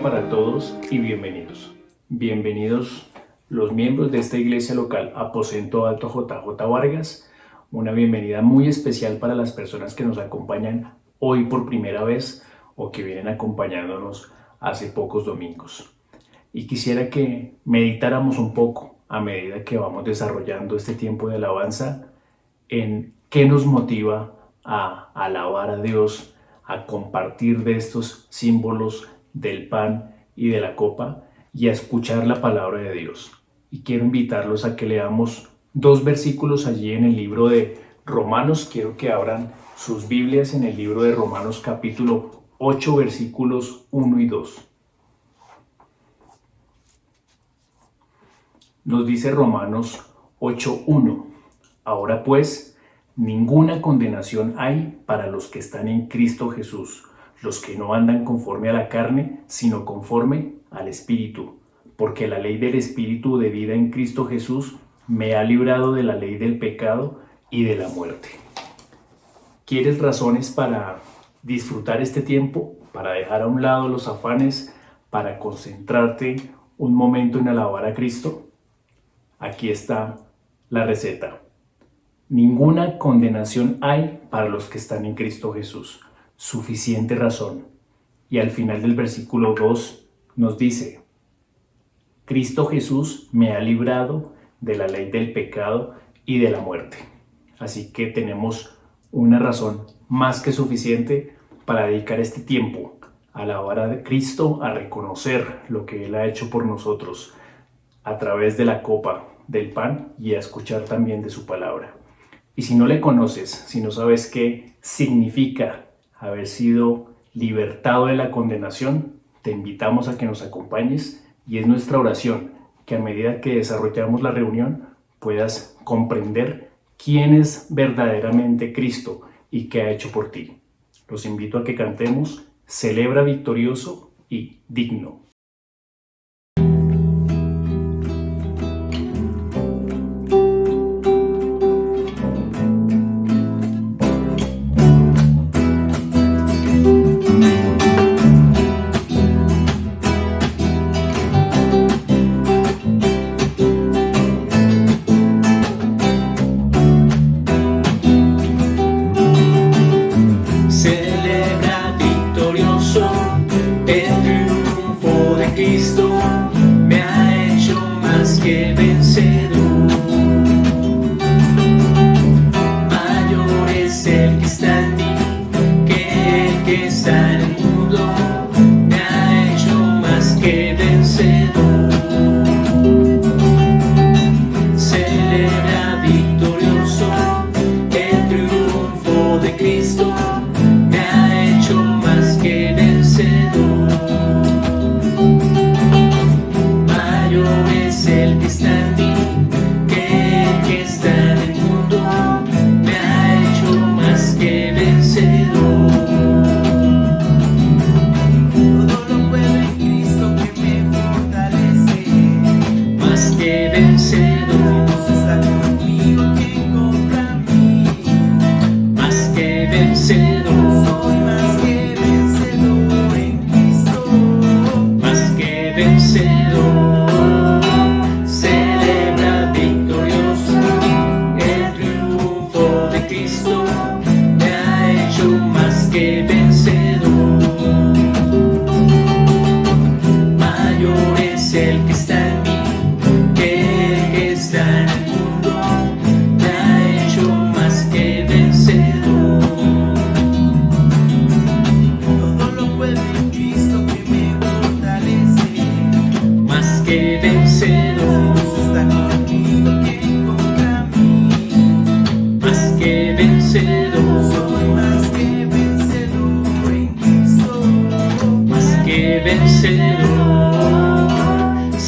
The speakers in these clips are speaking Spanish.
día para todos y bienvenidos. Bienvenidos los miembros de esta iglesia local Aposento Alto JJ Vargas. Una bienvenida muy especial para las personas que nos acompañan hoy por primera vez o que vienen acompañándonos hace pocos domingos. Y quisiera que meditáramos un poco a medida que vamos desarrollando este tiempo de alabanza en qué nos motiva a alabar a Dios, a compartir de estos símbolos del pan y de la copa y a escuchar la palabra de Dios. Y quiero invitarlos a que leamos dos versículos allí en el libro de Romanos. Quiero que abran sus Biblias en el libro de Romanos capítulo 8 versículos 1 y 2. Nos dice Romanos 8:1. Ahora pues, ninguna condenación hay para los que están en Cristo Jesús, los que no andan conforme a la carne, sino conforme al Espíritu. Porque la ley del Espíritu de vida en Cristo Jesús me ha librado de la ley del pecado y de la muerte. ¿Quieres razones para disfrutar este tiempo? Para dejar a un lado los afanes, para concentrarte un momento en alabar a Cristo. Aquí está la receta. Ninguna condenación hay para los que están en Cristo Jesús. Suficiente razón. Y al final del versículo 2 nos dice: Cristo Jesús me ha librado de la ley del pecado y de la muerte. Así que tenemos una razón más que suficiente para dedicar este tiempo a alabar a Cristo, a reconocer lo que Él ha hecho por nosotros a través de la copa del pan y a escuchar también de su palabra. Y si no le conoces, si no sabes qué significa haber sido libertado de la condenación, te invitamos a que nos acompañes y es nuestra oración que a medida que desarrollamos la reunión puedas comprender quién es verdaderamente Cristo y qué ha hecho por ti. Los invito a que cantemos Celebra victorioso y digno.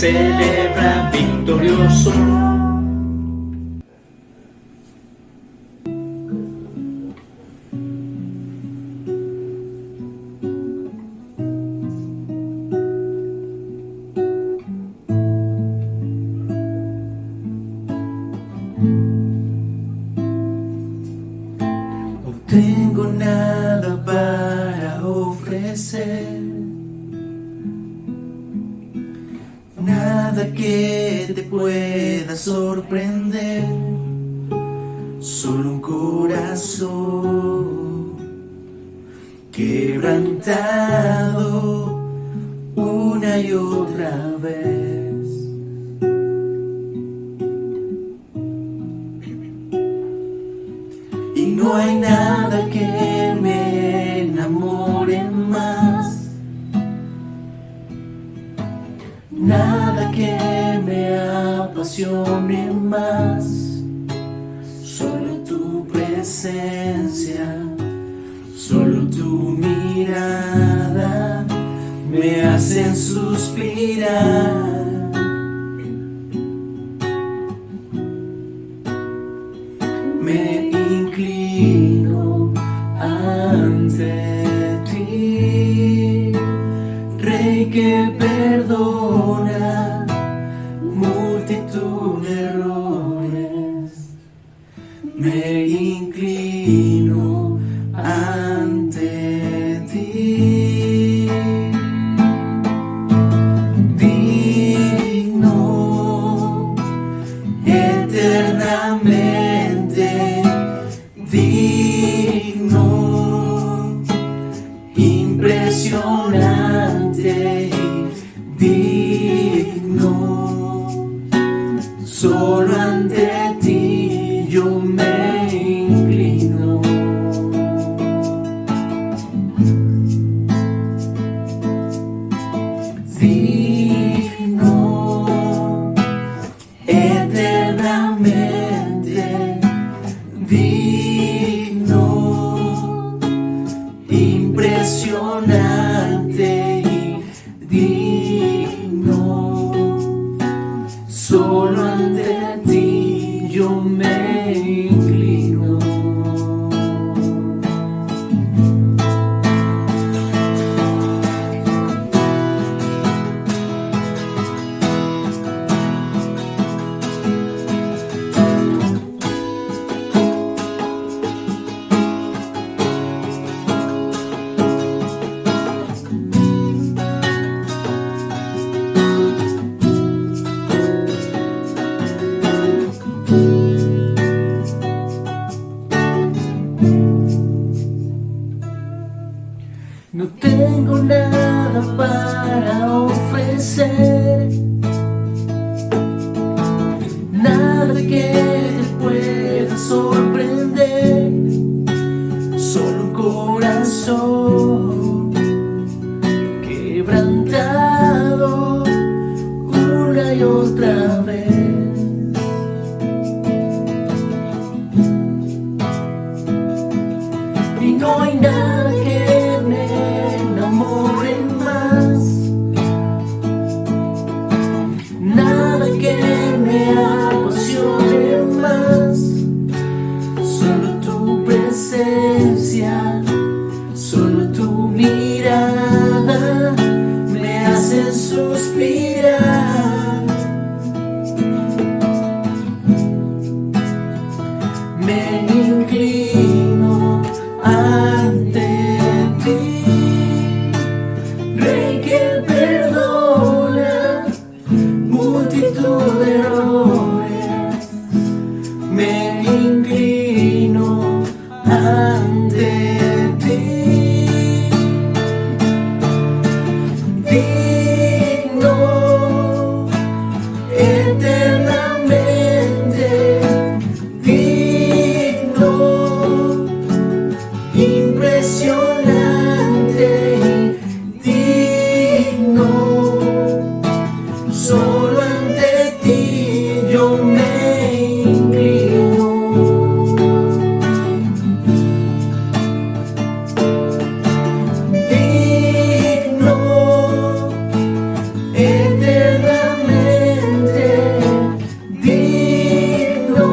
Celebra victorioso. tengo nada para ofrecer, nada que te pueda sorprender, solo un corazón quebrantado una y otra vez. Y no hay nada que me enamore más, nada que me apasione más, solo tu presencia, solo tu mirada me hacen suspirar. Me inclino ante ti, Rey que perdona multitud de errores. Me inclino ante ti, digno eternamente, digno, impresionante, digno, solo ante ti yo me inclino. Digno, eternamente, digno, impresionante y digno, solo ante ti yo me inclino. No tengo nada para ofrecer, nada que te pueda sorprender, solo un corazón quebrantado una y otra vez. Y no hay nada que me enamore más, nada que me apasione más, solo tu presencia, solo tu mirada me hace suspirar. Me inclino ante ti, Rey que perdona multitud de errores. Me inclino ante ti, digno eternamente, digno, impresionante y digno, solo ante ti yo me inclino. Digno eternamente, digno,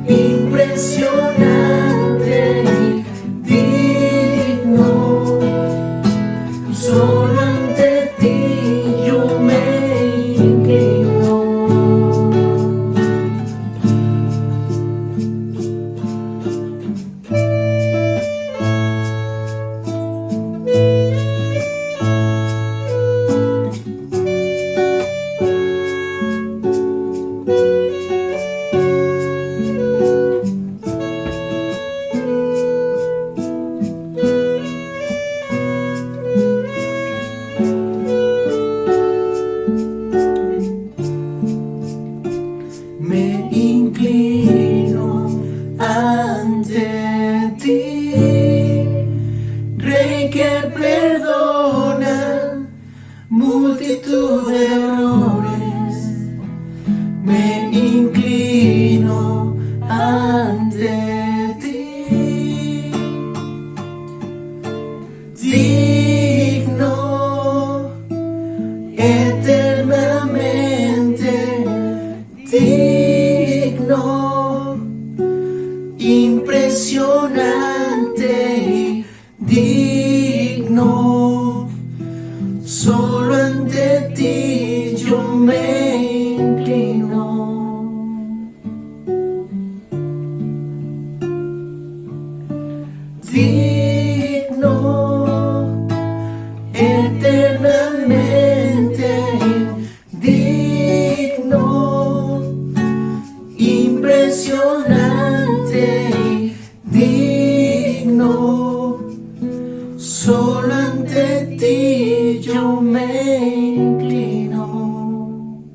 impresionante y digno, solo ante ti yo me digno, impresionante y digno. Solo ante ti yo me inclino. Digno, eternamente digno, impresionante y digno. Solo ante ti yo me inclino.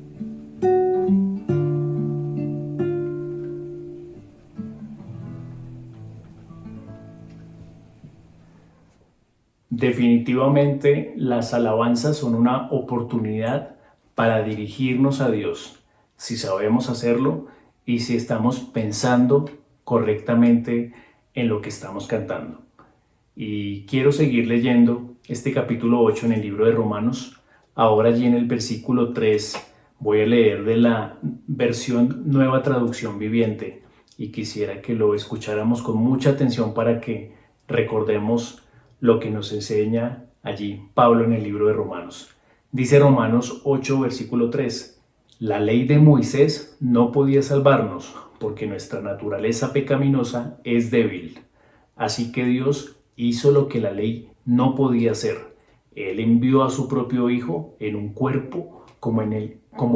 Definitivamente las alabanzas son una oportunidad para dirigirnos a Dios, si sabemos hacerlo y si estamos pensando correctamente en lo que estamos cantando. Y quiero seguir leyendo este capítulo 8 en el libro de Romanos. Ahora allí en el versículo 3 voy a leer de la versión Nueva Traducción Viviente y quisiera que lo escucháramos con mucha atención para que recordemos lo que nos enseña allí Pablo en el libro de Romanos. Dice Romanos 8, versículo 3: la ley de Moisés no podía salvarnos porque nuestra naturaleza pecaminosa es débil. Así que Dios hizo lo que la ley no podía hacer. Él envió a su propio Hijo en un cuerpo como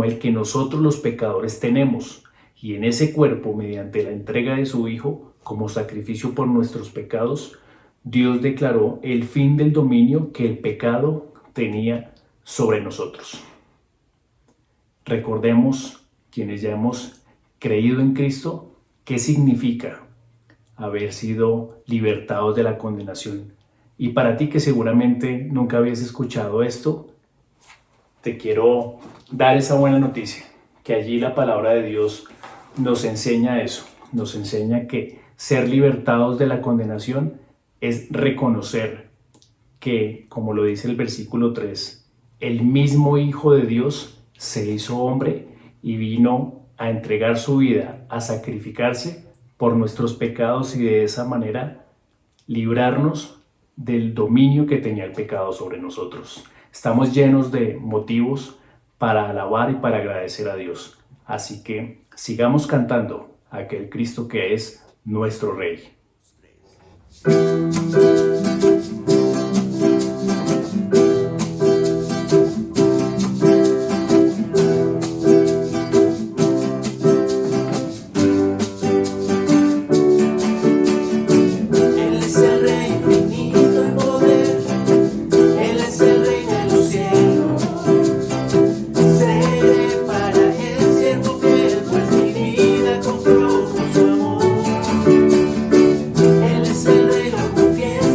el que nosotros los pecadores tenemos. Y en ese cuerpo, mediante la entrega de su Hijo como sacrificio por nuestros pecados, Dios declaró el fin del dominio que el pecado tenía sobre nosotros. Recordemos, quienes ya hemos creído en Cristo, qué significa haber sido libertados de la condenación. Y para ti que seguramente nunca habías escuchado esto, te quiero dar esa buena noticia, que allí la palabra de Dios nos enseña eso, nos enseña que ser libertados de la condenación es reconocer que, como lo dice el versículo 3, el mismo Hijo de Dios se hizo hombre y vino a entregar su vida, a sacrificarse por nuestros pecados y de esa manera librarnos del dominio que tenía el pecado sobre nosotros. Estamos llenos de motivos para alabar y para agradecer a Dios. Así que sigamos cantando a aquel Cristo que es nuestro Rey. Él es el rey, lo confieso.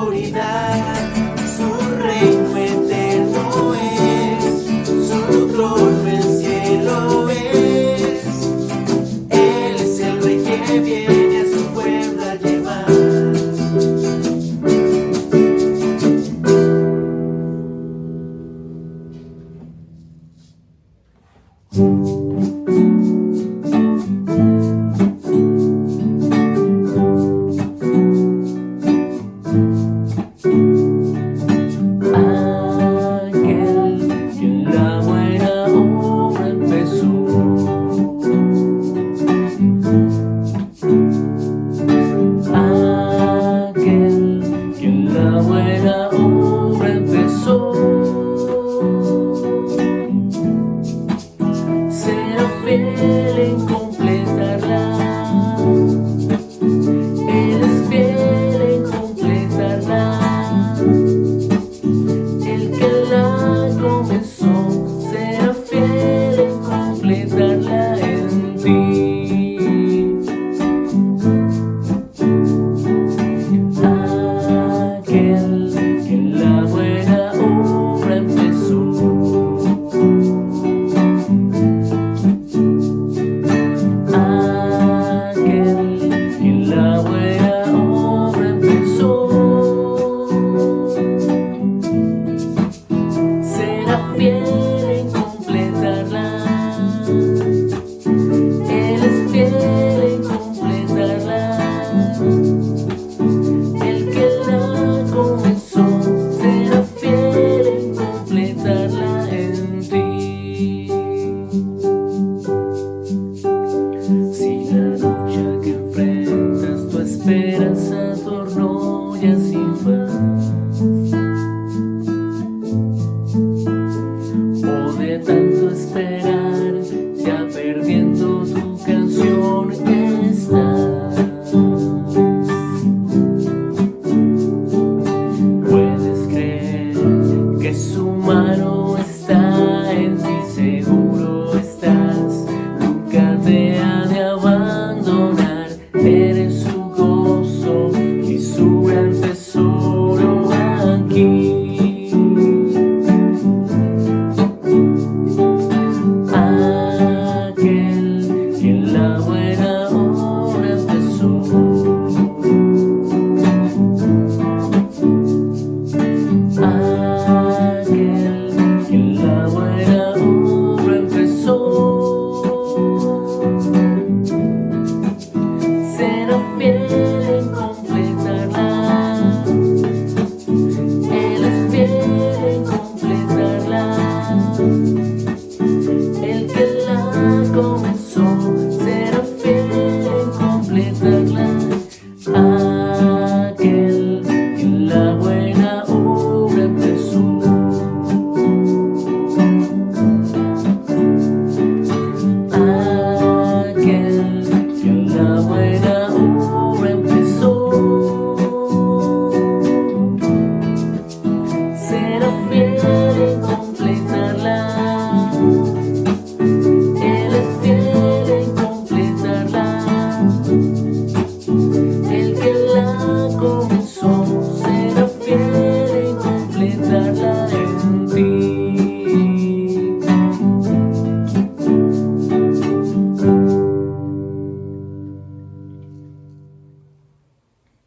autoridad, su reino eterno es, su trono el cielo es. Él es el rey que viene a su pueblo a llevar.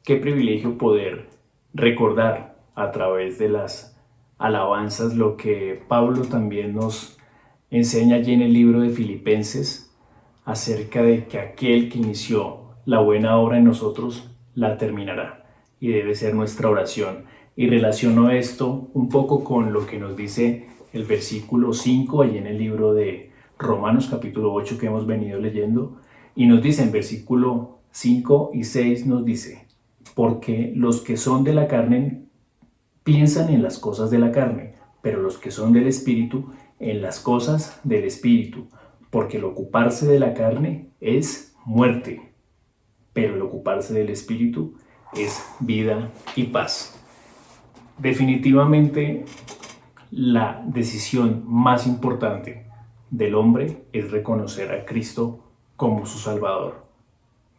Qué privilegio poder recordar a través de las alabanzas lo que Pablo también nos enseña allí en el libro de Filipenses acerca de que aquel que inició la buena obra en nosotros la terminará, y debe ser nuestra oración. Y relaciono esto un poco con lo que nos dice el versículo 5 allí en el libro de Romanos capítulo 8 que hemos venido leyendo, y nos dice en versículo 5 y 6 nos dice: porque los que son de la carne piensan en las cosas de la carne, pero los que son del Espíritu en las cosas del Espíritu, porque el ocuparse de la carne es muerte, pero el ocuparse del Espíritu es vida y paz. Definitivamente la decisión más importante del hombre es reconocer a Cristo como su Salvador,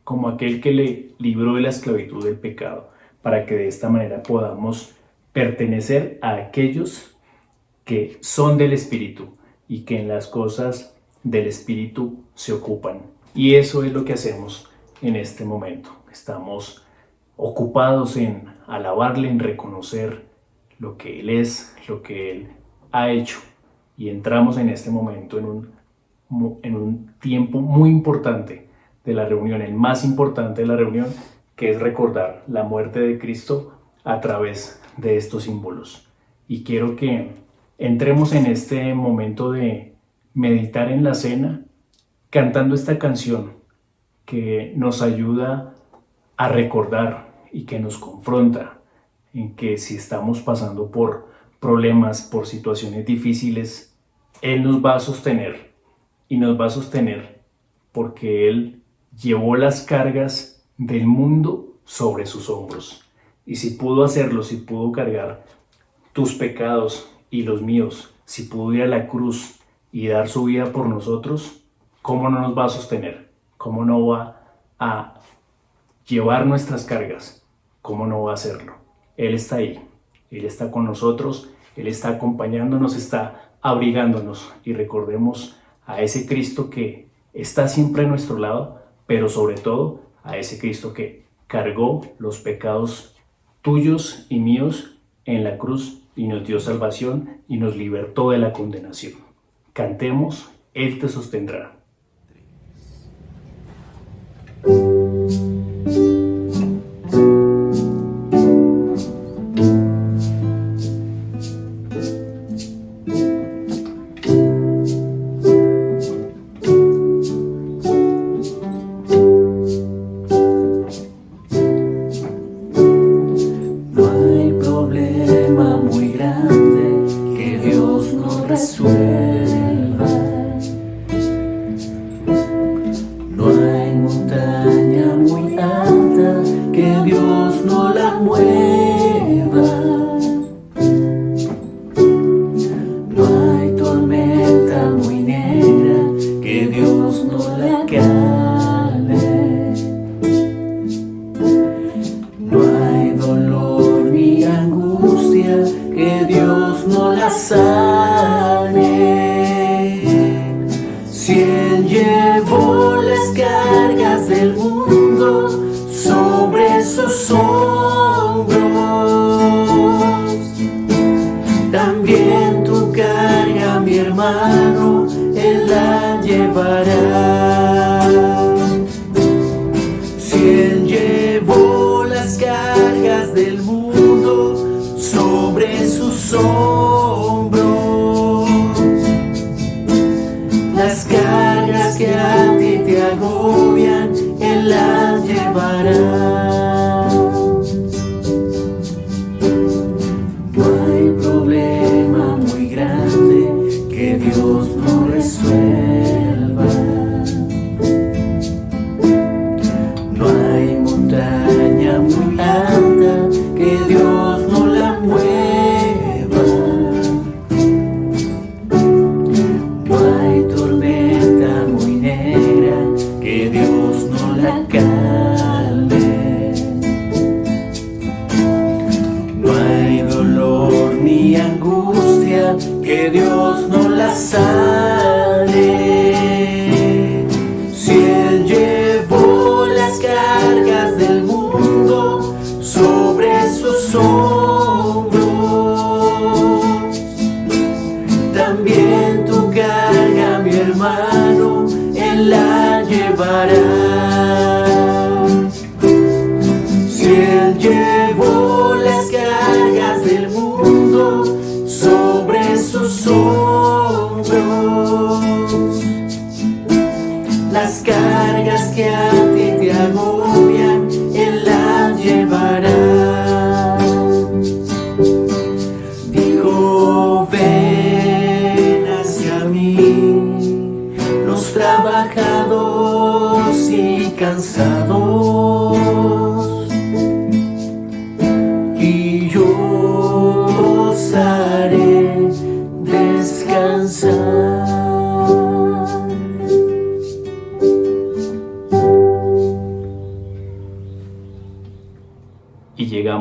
como aquel que le libró de la esclavitud del pecado, para que de esta manera podamos pertenecer a aquellos que son del Espíritu y que en las cosas del Espíritu se ocupan. Y eso es lo que hacemos en este momento. Estamos ocupados en alabarle, en reconocer lo que Él es, lo que Él ha hecho. Y entramos en este momento en un tiempo muy importante de la reunión, el más importante de la reunión, que es recordar la muerte de Cristo a través de estos símbolos. Y quiero que entremos en este momento de meditar en la cena, cantando esta canción que nos ayuda a recordar y que nos confronta en que si estamos pasando por problemas, por situaciones difíciles, Él nos va a sostener y nos va a sostener porque Él llevó las cargas del mundo sobre sus hombros. Y si pudo hacerlo, si pudo cargar tus pecados y los míos, si pudo ir a la cruz y dar su vida por nosotros, ¿cómo no nos va a sostener? ¿Cómo no va a llevar nuestras cargas? ¿Cómo no va a hacerlo? Él está ahí, Él está con nosotros, Él está acompañándonos, está abrigándonos. Y recordemos a ese Cristo que está siempre a nuestro lado, pero sobre todo a ese Cristo que cargó los pecados tuyos y míos en la cruz y nos dio salvación y nos libertó de la condenación. Cantemos, Él te sostendrá.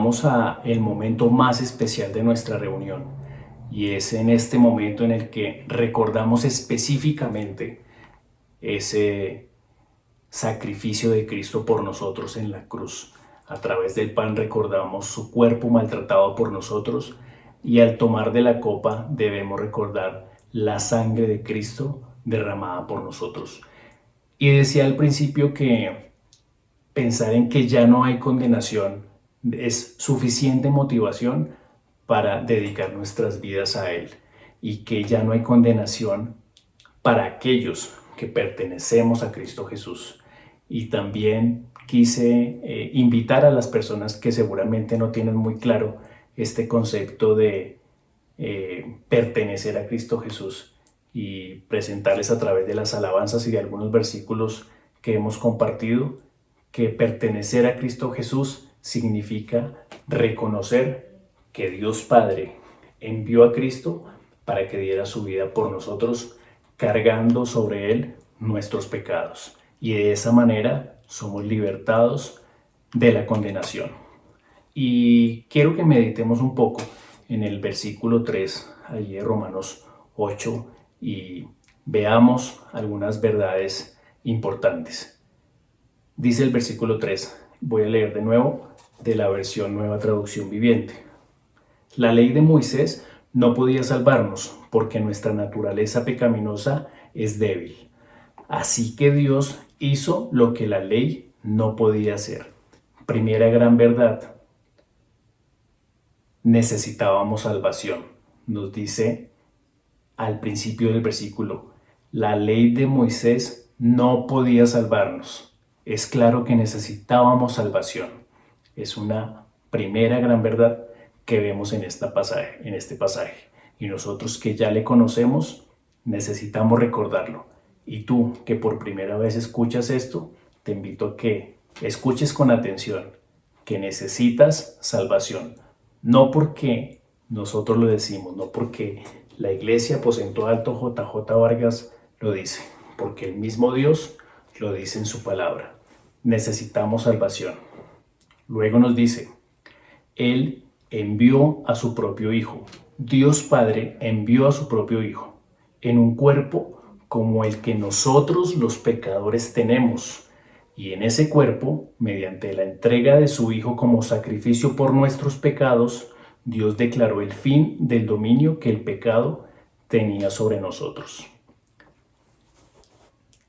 llegamos a el momento más especial de nuestra reunión, y es en este momento en el que recordamos específicamente ese sacrificio de Cristo por nosotros en la cruz. A través del pan recordamos su cuerpo maltratado por nosotros, y al tomar de la copa debemos recordar la sangre de Cristo derramada por nosotros. Y decía al principio que pensar en que ya no hay condenación es suficiente motivación para dedicar nuestras vidas a Él, y que ya no hay condenación para aquellos que pertenecemos a Cristo Jesús. Y también quise invitar a las personas que seguramente no tienen muy claro este concepto de pertenecer a Cristo Jesús, y presentarles a través de las alabanzas y de algunos versículos que hemos compartido que pertenecer a Cristo Jesús significa reconocer que Dios Padre envió a Cristo para que diera su vida por nosotros, cargando sobre Él nuestros pecados. Y de esa manera somos libertados de la condenación. Y quiero que meditemos un poco en el versículo 3, allí de Romanos 8, y veamos algunas verdades importantes. Dice el versículo 3, voy a leer de nuevo de la versión Nueva Traducción Viviente. La ley de Moisés no podía salvarnos porque nuestra naturaleza pecaminosa es débil. Así que Dios hizo lo que la ley no podía hacer. Primera gran verdad. Necesitábamos salvación. Nos dice al principio del versículo, la ley de Moisés no podía salvarnos. Es claro que necesitábamos salvación. Es una primera gran verdad que vemos en este pasaje. Y nosotros que ya le conocemos, necesitamos recordarlo. Y tú que por primera vez escuchas esto, te invito a que escuches con atención que necesitas salvación. No porque nosotros lo decimos, no porque la Iglesia Aposento Alto JJ Vargas lo dice, porque el mismo Dios lo dice en su palabra. Necesitamos salvación. Luego nos dice, Él envió a su propio Hijo. Dios Padre envió a su propio Hijo en un cuerpo como el que nosotros los pecadores tenemos. Y en ese cuerpo, mediante la entrega de su Hijo como sacrificio por nuestros pecados, Dios declaró el fin del dominio que el pecado tenía sobre nosotros.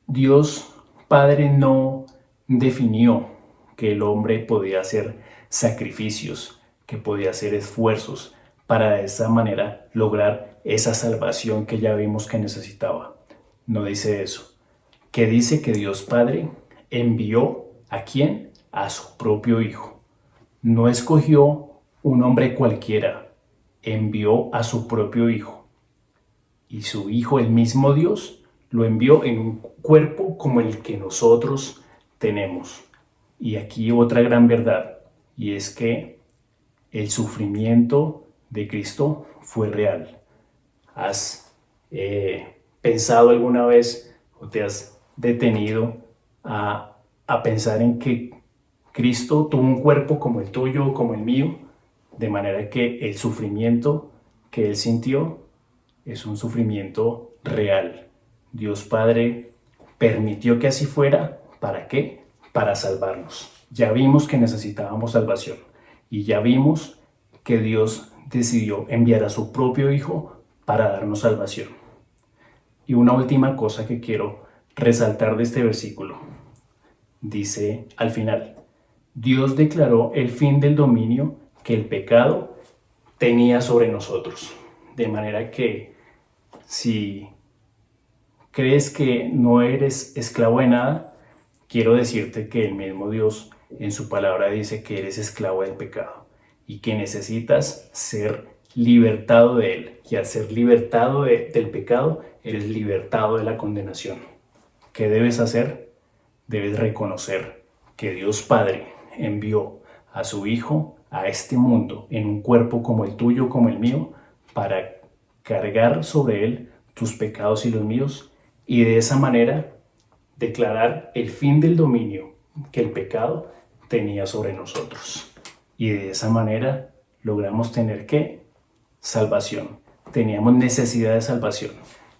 Dios Padre no definió que el hombre podía hacer sacrificios, que podía hacer esfuerzos para de esa manera lograr esa salvación que ya vimos que necesitaba. No dice eso. Que dice que Dios Padre envió ¿a quién? A su propio Hijo. No escogió un hombre cualquiera, envió a su propio Hijo. Y su Hijo, el mismo Dios, lo envió en un cuerpo como el que nosotros tenemos. Y aquí otra gran verdad, y es que el sufrimiento de Cristo fue real. ¿Has pensado alguna vez o te has detenido a pensar en que Cristo tuvo un cuerpo como el tuyo o como el mío? De manera que el sufrimiento que Él sintió es un sufrimiento real. Dios Padre permitió que así fuera. ¿Para qué? Para salvarnos. Ya vimos que necesitábamos salvación. Y ya vimos que Dios decidió enviar a su propio Hijo para darnos salvación. Y una última cosa que quiero resaltar de este versículo. Dice al final, Dios declaró el fin del dominio que el pecado tenía sobre nosotros. De manera que si crees que no eres esclavo de nada, quiero decirte que el mismo Dios en su palabra dice que eres esclavo del pecado y que necesitas ser libertado de él. Y al ser libertado del pecado, eres libertado de la condenación. ¿Qué debes hacer? Debes reconocer que Dios Padre envió a su Hijo a este mundo en un cuerpo como el tuyo, como el mío, para cargar sobre él tus pecados y los míos, y de esa manera declarar el fin del dominio que el pecado tenía sobre nosotros. y de esa manera logramos tener ¿qué? Salvación. Teníamos necesidad de salvación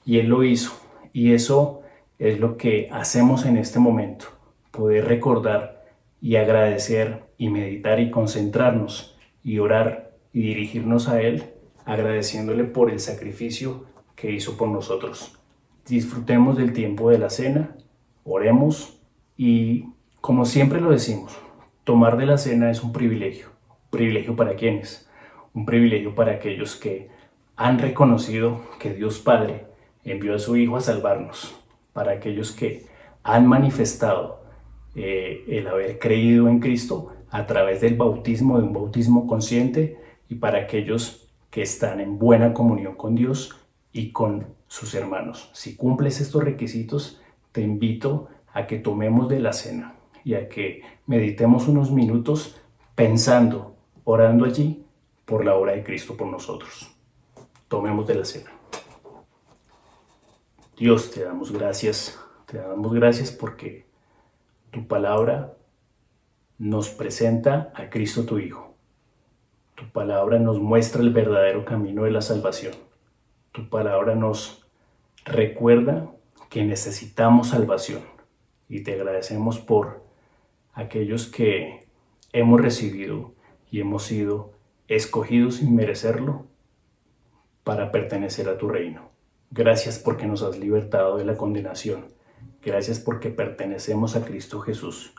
y Él lo hizo, y eso es lo que hacemos en este momento, poder recordar y agradecer y meditar y concentrarnos y orar y dirigirnos a Él agradeciéndole por el sacrificio que hizo por nosotros. Disfrutemos del tiempo de la cena, oremos y, como siempre lo decimos, tomar de la cena es un privilegio. ¿Privilegio para quiénes? Un privilegio para aquellos que han reconocido que Dios Padre envió a su Hijo a salvarnos, para aquellos que han manifestado el haber creído en Cristo a través del bautismo, de un bautismo consciente, y para aquellos que están en buena comunión con Dios y con sus hermanos. Si cumples estos requisitos, te invito a que tomemos de la cena y a que meditemos unos minutos pensando, orando allí por la obra de Cristo por nosotros. Tomemos de la cena. Dios, te damos gracias porque tu palabra nos presenta a Cristo tu Hijo. Tu palabra nos muestra el verdadero camino de la salvación. Tu palabra nos recuerda que necesitamos salvación y te agradecemos por aquellos que hemos recibido y hemos sido escogidos sin merecerlo para pertenecer a tu reino. Gracias porque nos has libertado de la condenación. Gracias porque pertenecemos a Cristo Jesús.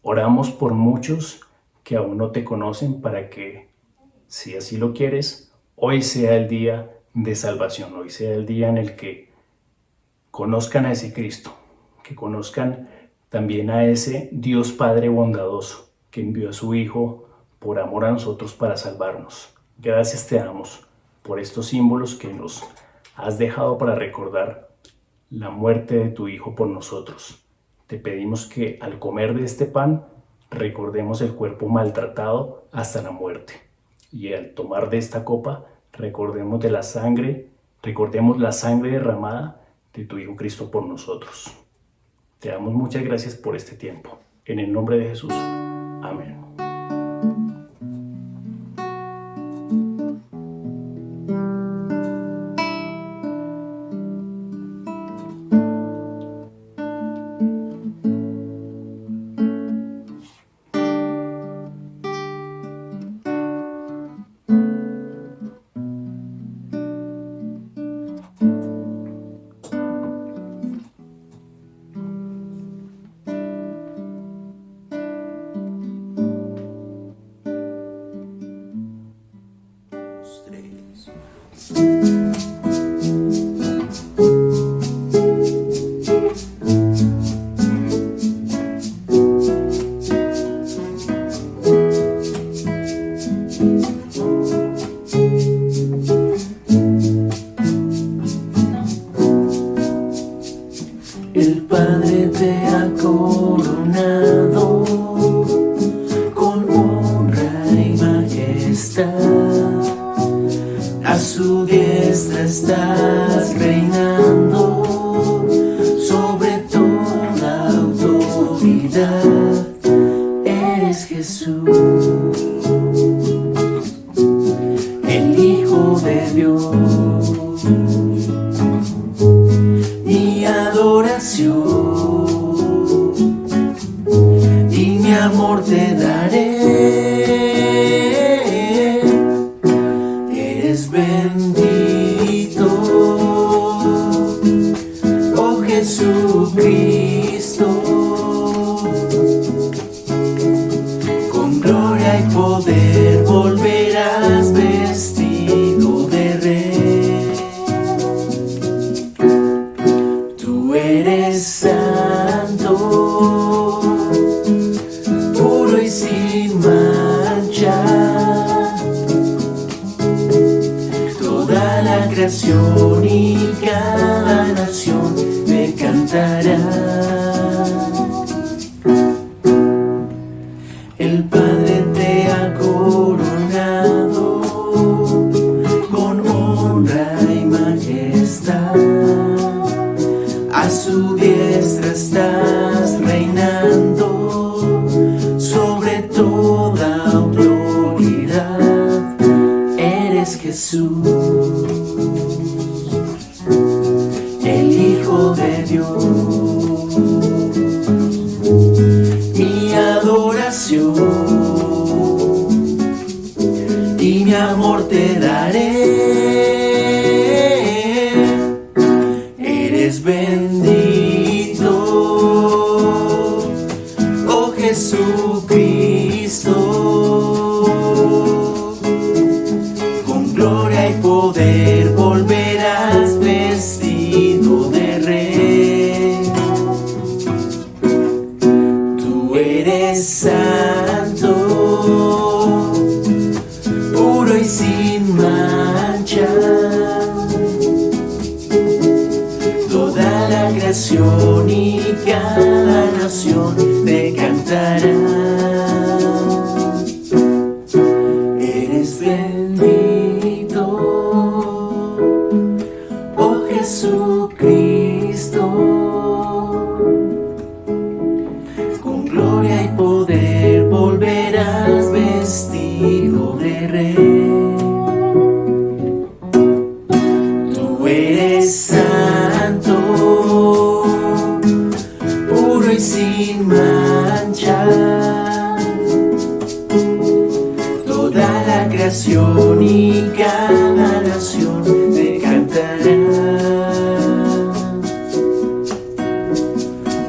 Oramos por muchos que aún no te conocen para que, si así lo quieres, hoy sea el día de salvación. Hoy sea el día en el que conozcan a ese Cristo, que conozcan también a ese Dios Padre bondadoso que envió a su Hijo por amor a nosotros para salvarnos. Gracias te damos por estos símbolos que nos has dejado para recordar la muerte de tu Hijo por nosotros. Te pedimos que al comer de este pan recordemos el cuerpo maltratado hasta la muerte, y al tomar de esta copa recordemos la sangre derramada de tu Hijo Cristo por nosotros. Te damos muchas gracias por este tiempo. En el nombre de Jesús. Amén. El Padre te ha coronado con honra y majestad. A su diestra estás reinando sobre toda autoridad. Eres Jesús, el Hijo de Dios. Mi adoración y mi amor te daré. Eres bendito, oh Jesucristo, con gloria y poder volverás vestido de rey. Tú eres santo, puro y sin mancha. Toda la creación y cada nación te cantará. El Padre te ha coronado con honra y majestad. A su diestra estás reinando sobre toda autoridad. eres Jesús, el Hijo de Dios. Mi adoración y mi amor te daré. Eres bendito, oh Jesucristo, con gloria y poder volverás vestido de rey. Tú eres santo, puro y sin mancha. Toda la creación y cada nación te cantará. Eres bendito, oh Jesucristo, con gloria y poder volverás vestido de rey. Tú eres santo, puro y sin mancha. Toda la creación y cada nación te cantará.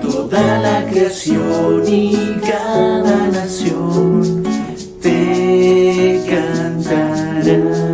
Toda la creación y cada nación te cantará.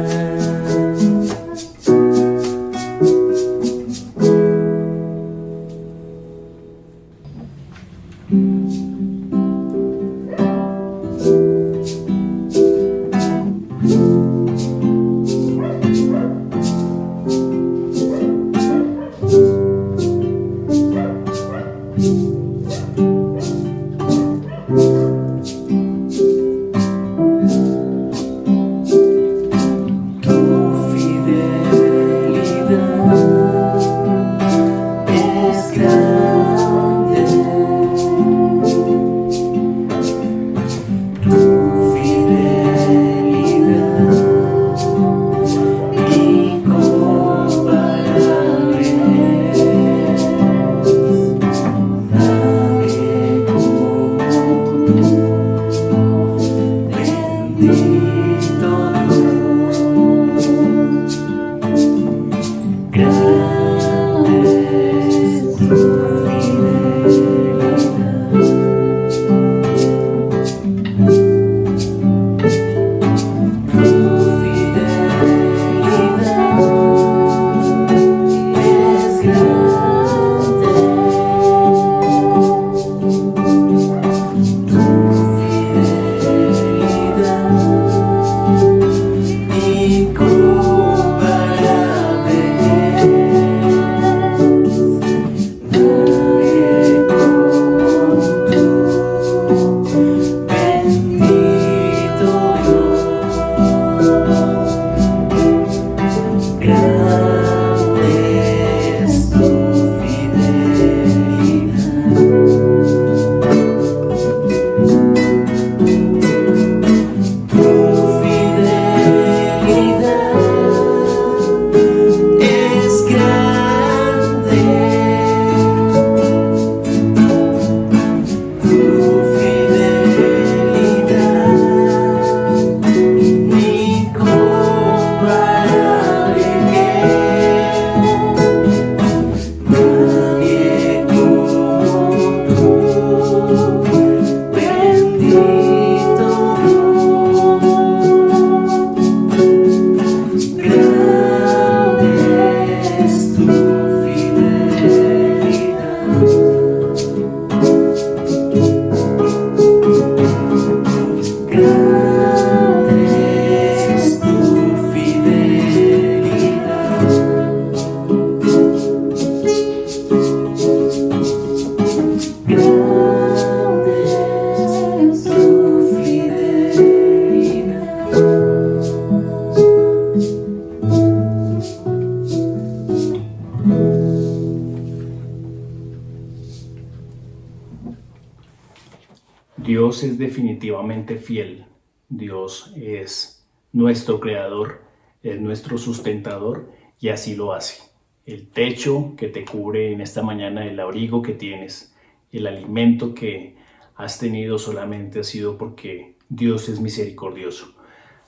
Dios es definitivamente fiel. Dios es nuestro creador es nuestro sustentador y así lo hace. El techo que te cubre en esta mañana, el abrigo que tienes, el alimento que has tenido solamente ha sido porque Dios es misericordioso.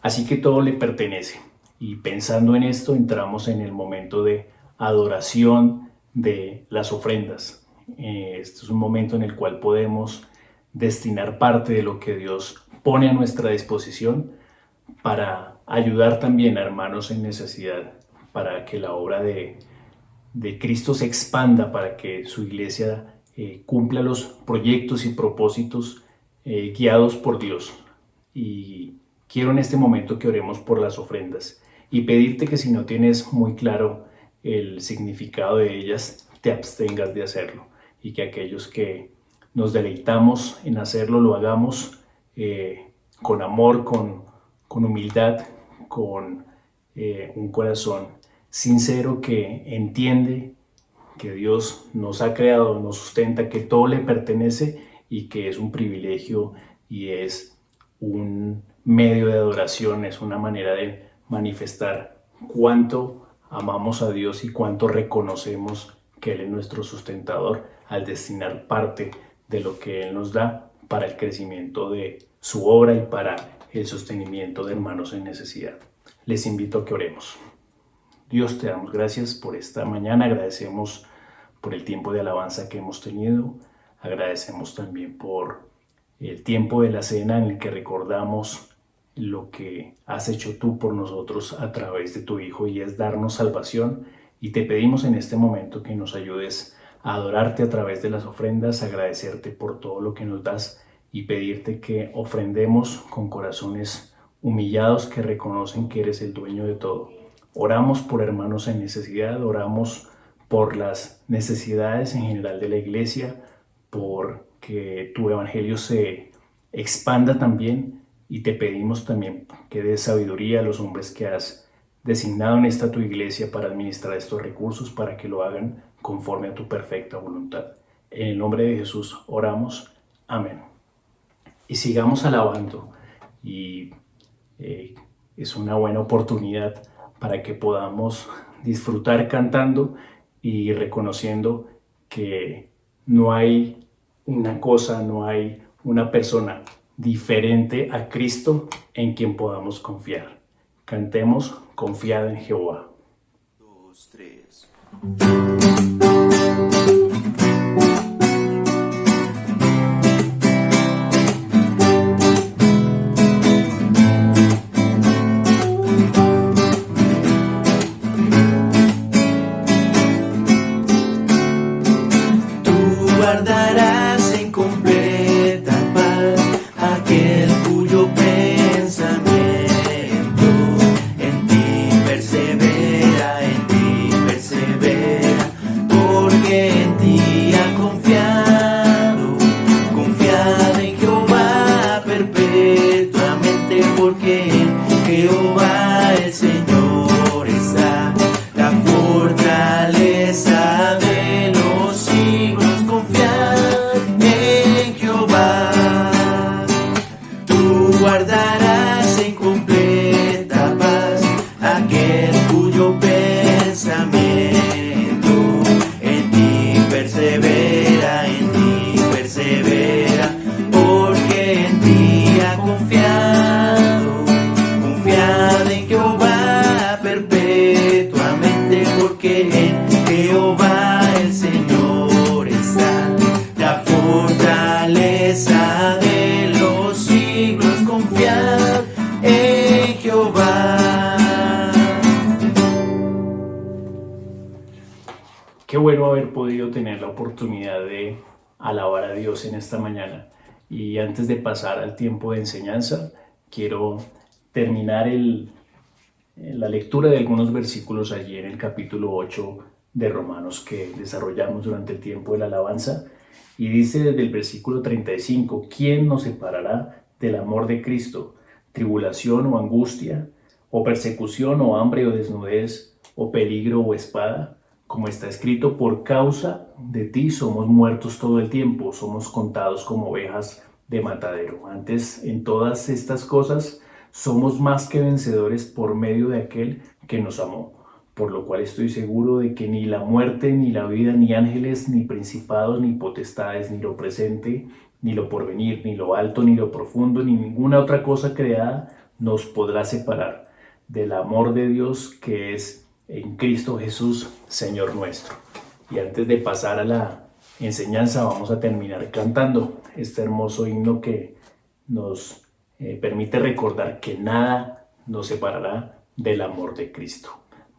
Así que todo le pertenece. Y pensando en esto, entramos en el momento de adoración de las ofrendas. Este es un momento en el cual podemos destinar parte de lo que Dios pone a nuestra disposición para ayudar también a hermanos en necesidad, para que la obra de Cristo se expanda, para que su iglesia cumpla los proyectos y propósitos guiados por Dios. Y quiero en este momento que oremos por las ofrendas y pedirte que si no tienes muy claro el significado de ellas, te abstengas de hacerlo y que aquellos que nos deleitamos en hacerlo lo hagamos con amor, con humildad, con un corazón sincero que entiende que Dios nos ha creado, nos sustenta, que todo le pertenece y que es un privilegio y es un medio de adoración, es una manera de manifestar cuánto amamos a Dios y cuánto reconocemos que Él es nuestro sustentador al destinar parte de lo que Él nos da para el crecimiento de su obra y para el sostenimiento de hermanos en necesidad. Les invito a que oremos. Dios, te damos gracias por esta mañana, agradecemos por el tiempo de alabanza que hemos tenido, agradecemos también por el tiempo de la cena en el que recordamos lo que has hecho tú por nosotros a través de tu Hijo y es darnos salvación, y te pedimos en este momento que nos ayudes a adorarte a través de las ofrendas, agradecerte por todo lo que nos das y pedirte que ofrendemos con corazones humillados que reconocen que eres el dueño de todo. Oramos por hermanos en necesidad, oramos por las necesidades en general de la iglesia, por que tu evangelio se expanda también, y te pedimos también que des sabiduría a los hombres que has designado en esta tu iglesia para administrar estos recursos, para que lo hagan conforme a tu perfecta voluntad. En el nombre de Jesús oramos. Amén. Y sigamos alabando, y es una buena oportunidad para que podamos disfrutar cantando y reconociendo que no hay una cosa, no hay una persona diferente a Cristo en quien podamos confiar. Cantemos confiado en Jehová. 2, 3. Guardarás en completa paz aquel cuyo pensamiento en ti persevera, porque en ti ha confiado, confiado en Jehová perpetuamente, porque en Jehová el Señor está, la fortaleza de los siglos. En Jehová, tú guardarás en completa paz aquel cuyo pensamiento en ti persevera, porque en ti ha confiado, confiado en Jehová perpetuamente, porque en Jehová el Señor está, la fortaleza de los siglos, confiad en Jehová. Qué bueno haber podido tener la oportunidad de alabar a Dios en esta mañana. Y antes de pasar al tiempo de enseñanza, quiero terminar la lectura de algunos versículos allí en el capítulo 8 de Romanos que desarrollamos durante el tiempo de la alabanza. Y dice desde el versículo 35, ¿quién nos separará del amor de Cristo? ¿Tribulación o angustia? ¿O persecución o hambre o desnudez? ¿O peligro o espada? Como está escrito, por causa de ti somos muertos todo el tiempo, somos contados como ovejas de matadero. Antes, en todas estas cosas, somos más que vencedores por medio de aquel que nos amó. Por lo cual estoy seguro de que ni la muerte, ni la vida, ni ángeles, ni principados, ni potestades, ni lo presente, ni lo porvenir, ni lo alto, ni lo profundo, ni ninguna otra cosa creada nos podrá separar del amor de Dios que es en Cristo Jesús, Señor nuestro. Y antes de pasar a la enseñanza, vamos a terminar cantando este hermoso himno que nos permite recordar que nada nos separará del amor de Cristo.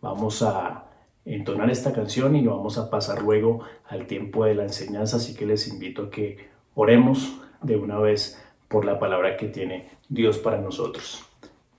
Vamos a entonar esta canción y vamos a pasar luego al tiempo de la enseñanza, así que les invito a que oremos de una vez por la palabra que tiene Dios para nosotros.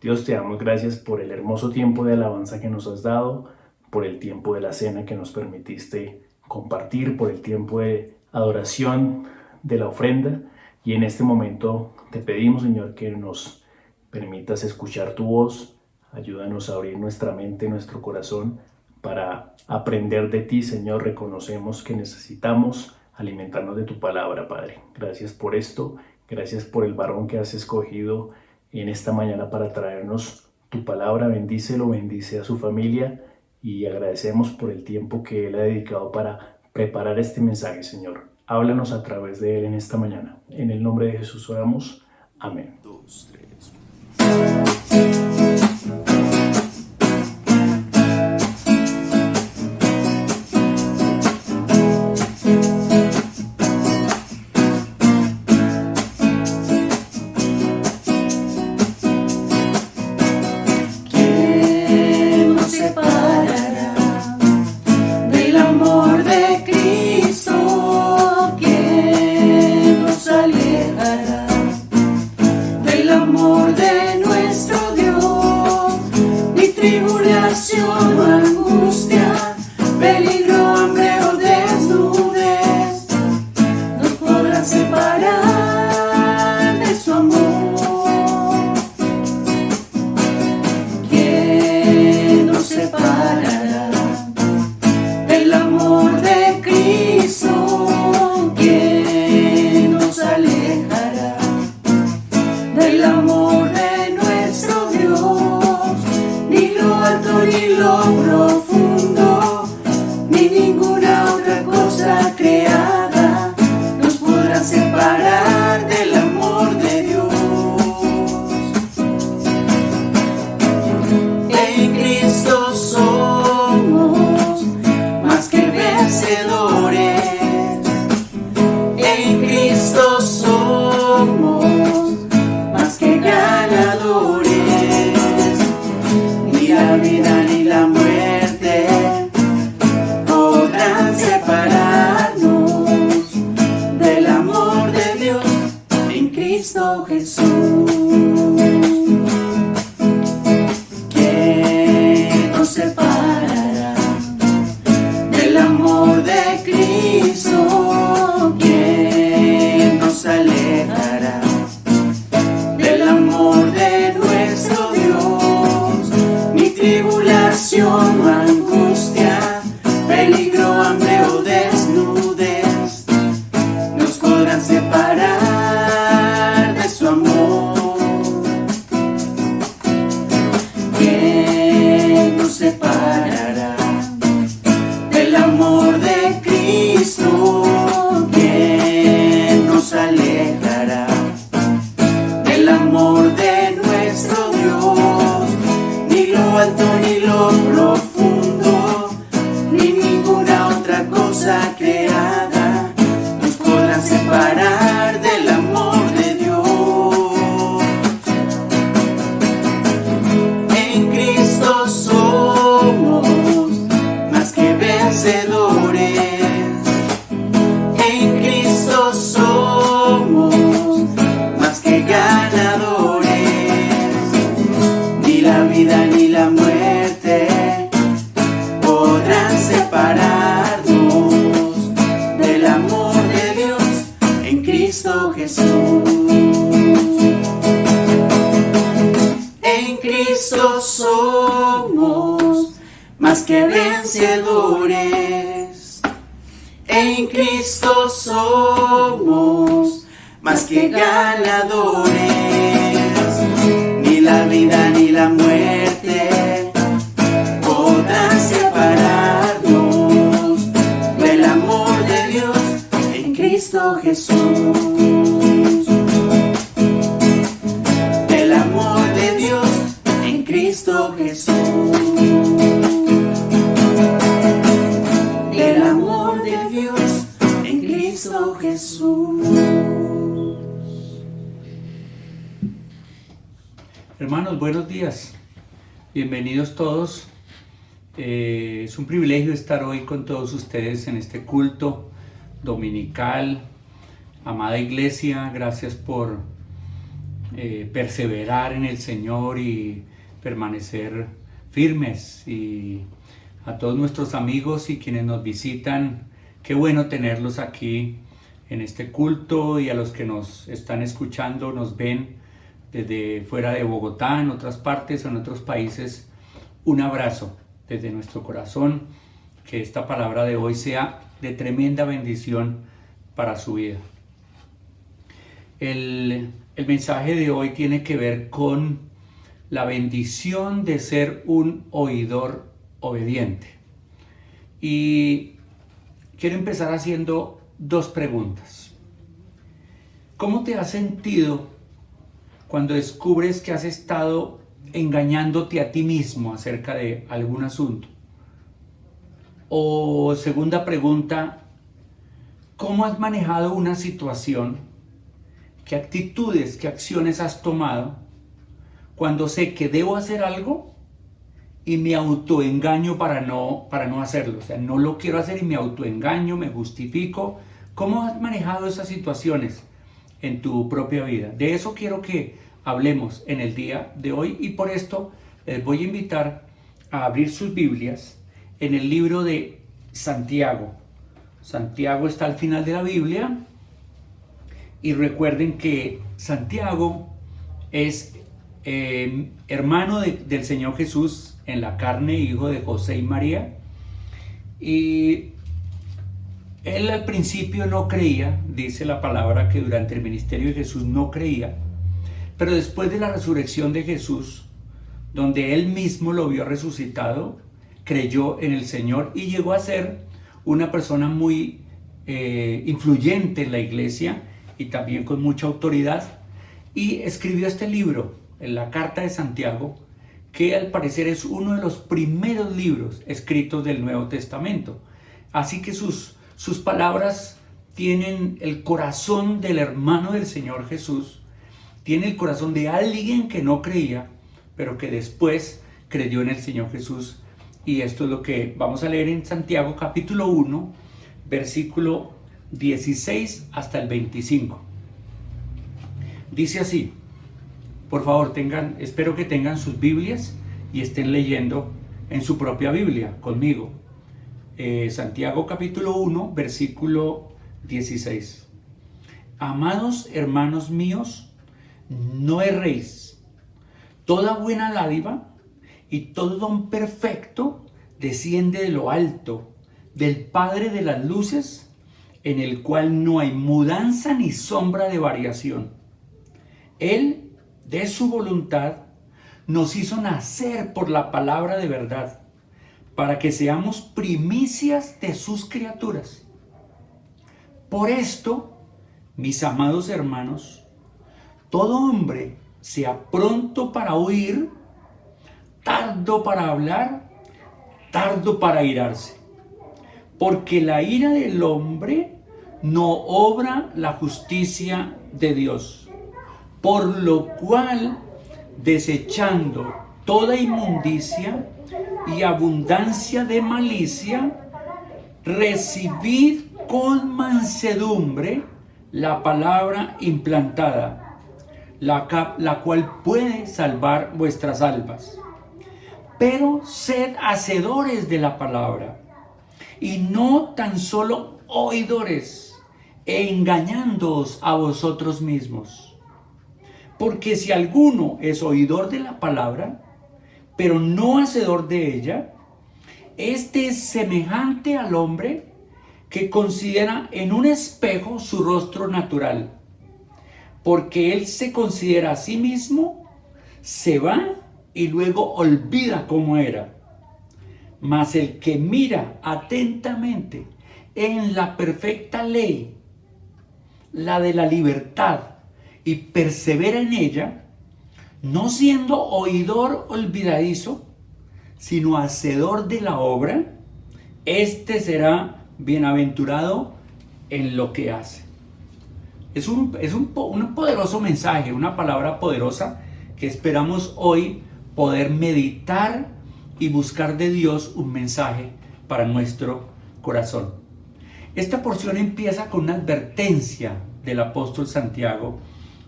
Dios, te damos gracias por el hermoso tiempo de alabanza que nos has dado, por el tiempo de la cena que nos permitiste compartir, por el tiempo de adoración de la ofrenda, y en este momento te pedimos, Señor, que nos permitas escuchar tu voz. Ayúdanos a abrir nuestra mente, nuestro corazón para aprender de ti, Señor. Reconocemos que necesitamos alimentarnos de tu palabra, Padre. Gracias por esto, gracias por el varón que has escogido en esta mañana para traernos tu palabra. Bendícelo, bendice a su familia y agradecemos por el tiempo que él ha dedicado para preparar este mensaje, Señor. Háblanos a través de él en esta mañana. En el nombre de Jesús oramos. Amén. 2, 3. ¿Quién nos separará del amor de Cristo? ¿Quién nos alejará del amor de nuestro Dios? Ni tribulación o angustia, peligro, hambre o desnudez nos podrán separar de su amor. ¿Quién nos separará del amor de Cristo? ¿Quién nos alejará del amor de nuestro Dios? Ni lo alto ni lo profundo, ni ninguna otra cosa creada nos podrá separar del amor de Dios. En Cristo somos más que vencedores. En Cristo somos más que ganadores. Ni la vida ni la muerte podrán separarnos del amor de Dios en Cristo Jesús. ¿Quién nos separará del amor de Cristo? ¿Quién nos alejará del amor de nuestro Dios? Ni tribulación o angustia, peligro, hambre o desnudez nos podrán separar de su amor. ¿Quién nos separará del amor de Cristo? ¿Quién nos alejará del amor de nuestro Dios? Ni lo alto ni lo profundo, ni ninguna otra cosa creada nos podrá separar del amor de Dios. En Cristo somos más que vencedores. En Cristo somos más que ganadores. Ni la vida ni la muerte podrán separarnos del amor de Dios en Cristo Jesús. En Cristo somos más que vencedores. En Cristo somos más que ganadores. Ni Ni la vida ni la muerte podrán separarnos del amor de Dios en Cristo Jesús. Del amor de Dios en Cristo Jesús. Del amor de Dios en Cristo Jesús. Hermanos, buenos días. Bienvenidos todos. Es un privilegio estar hoy con todos ustedes en este culto dominical. Amada iglesia, gracias por perseverar en el Señor y permanecer firmes. Y a todos nuestros amigos y quienes nos visitan, qué bueno tenerlos aquí en este culto, y a los que nos están escuchando, nos ven desde fuera de Bogotá, en otras partes o en otros países, un abrazo desde nuestro corazón. Que esta palabra de hoy sea de tremenda bendición para su vida. El mensaje de hoy tiene que ver con la bendición de ser un oidor obediente. Y quiero empezar haciendo dos preguntas. ¿Cómo te has sentido cuando descubres que has estado engañándote a ti mismo acerca de algún asunto? O segunda pregunta, ¿cómo has manejado una situación? ¿Qué actitudes, qué acciones has tomado cuando sé que debo hacer algo y me autoengaño para no hacerlo? O sea, no lo quiero hacer y me autoengaño, me justifico. ¿Cómo has manejado esas situaciones en tu propia vida? De eso quiero que hablemos en el día de hoy, y por esto les voy a invitar a abrir sus Biblias en el libro de Santiago. Santiago está al final de la Biblia, y recuerden que Santiago es hermano del Señor Jesús en la carne, hijo de José y María, y él al principio no creía. Dice la palabra que durante el ministerio de Jesús no creía, pero después de la resurrección de Jesús, donde él mismo lo vio resucitado, creyó en el Señor y llegó a ser una persona muy influyente en la iglesia y también con mucha autoridad, y escribió este libro, en la Carta de Santiago, que al parecer es uno de los primeros libros escritos del Nuevo Testamento. Así que sus palabras tienen el corazón del hermano del Señor Jesús, tiene el corazón de alguien que no creía, pero que después creyó en el Señor Jesús. Y esto es lo que vamos a leer en Santiago capítulo 1, versículo 16 hasta el 25. Dice así, por favor espero que tengan sus Biblias y estén leyendo en su propia Biblia conmigo. Santiago capítulo 1, versículo 16. Amados hermanos míos, no erréis. Toda buena dádiva y todo don perfecto desciende de lo alto, del Padre de las luces, en el cual no hay mudanza ni sombra de variación. Él, de su voluntad, nos hizo nacer por la palabra de verdad, para que seamos primicias de sus criaturas. Por esto, mis amados hermanos, todo hombre sea pronto para oír, tardo para hablar, tardo para irarse, porque la ira del hombre no obra la justicia de Dios. Por lo cual, desechando toda inmundicia y abundancia de malicia, recibid con mansedumbre la palabra implantada, la cual puede salvar vuestras almas. Pero sed hacedores de la palabra, y no tan solo oidores, engañándoos a vosotros mismos. Porque si alguno es oidor de la palabra, pero no hacedor de ella, este es semejante al hombre que considera en un espejo su rostro natural, porque él se considera a sí mismo se va y luego olvida cómo era. Mas el que mira atentamente en la perfecta ley, la de la libertad, y persevera en ella, no siendo oidor olvidadizo, sino hacedor de la obra, este será bienaventurado en lo que hace. Es un poderoso mensaje, una palabra poderosa que esperamos hoy poder meditar y buscar de Dios un mensaje para nuestro corazón. Esta porción empieza con una advertencia del apóstol Santiago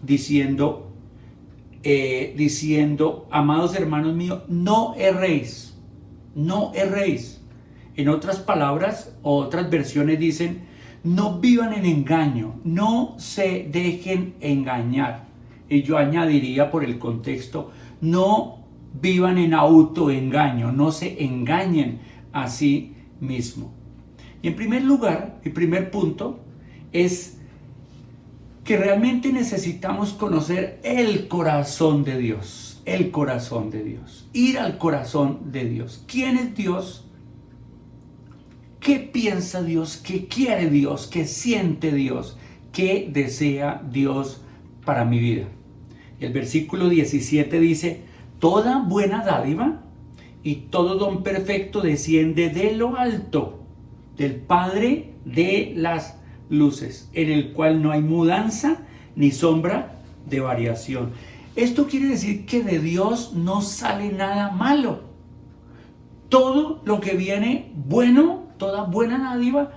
diciendo, amados hermanos míos, no erréis, no erréis. En otras palabras, o otras versiones dicen, no vivan en engaño, no se dejen engañar. Y yo añadiría por el contexto, no vivan en autoengaño, no se engañen a sí mismo. Y en primer lugar, el primer punto es que realmente necesitamos conocer el corazón de Dios, el corazón de Dios, ir al corazón de Dios. ¿Quién es Dios? ¿Qué piensa Dios? ¿Qué quiere Dios? ¿Qué siente Dios? ¿Qué desea Dios para mi vida? El versículo 17 dice, toda buena dádiva y todo don perfecto desciende de lo alto, del Padre de las luces, en el cual no hay mudanza ni sombra de variación. Esto quiere decir que de Dios no sale nada malo. Todo lo que viene bueno, toda buena dádiva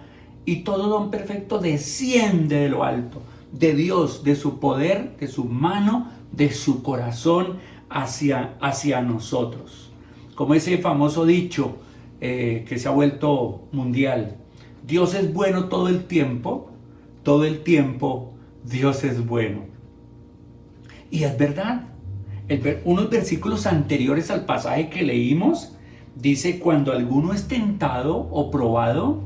y todo don perfecto desciende de lo alto, de Dios, de su poder, de su mano, de su corazón hacia nosotros. Como ese famoso dicho que se ha vuelto mundial, Dios es bueno todo el tiempo Dios es bueno. Y es verdad, unos versículos anteriores al pasaje que leímos, dice, cuando alguno es tentado o probado,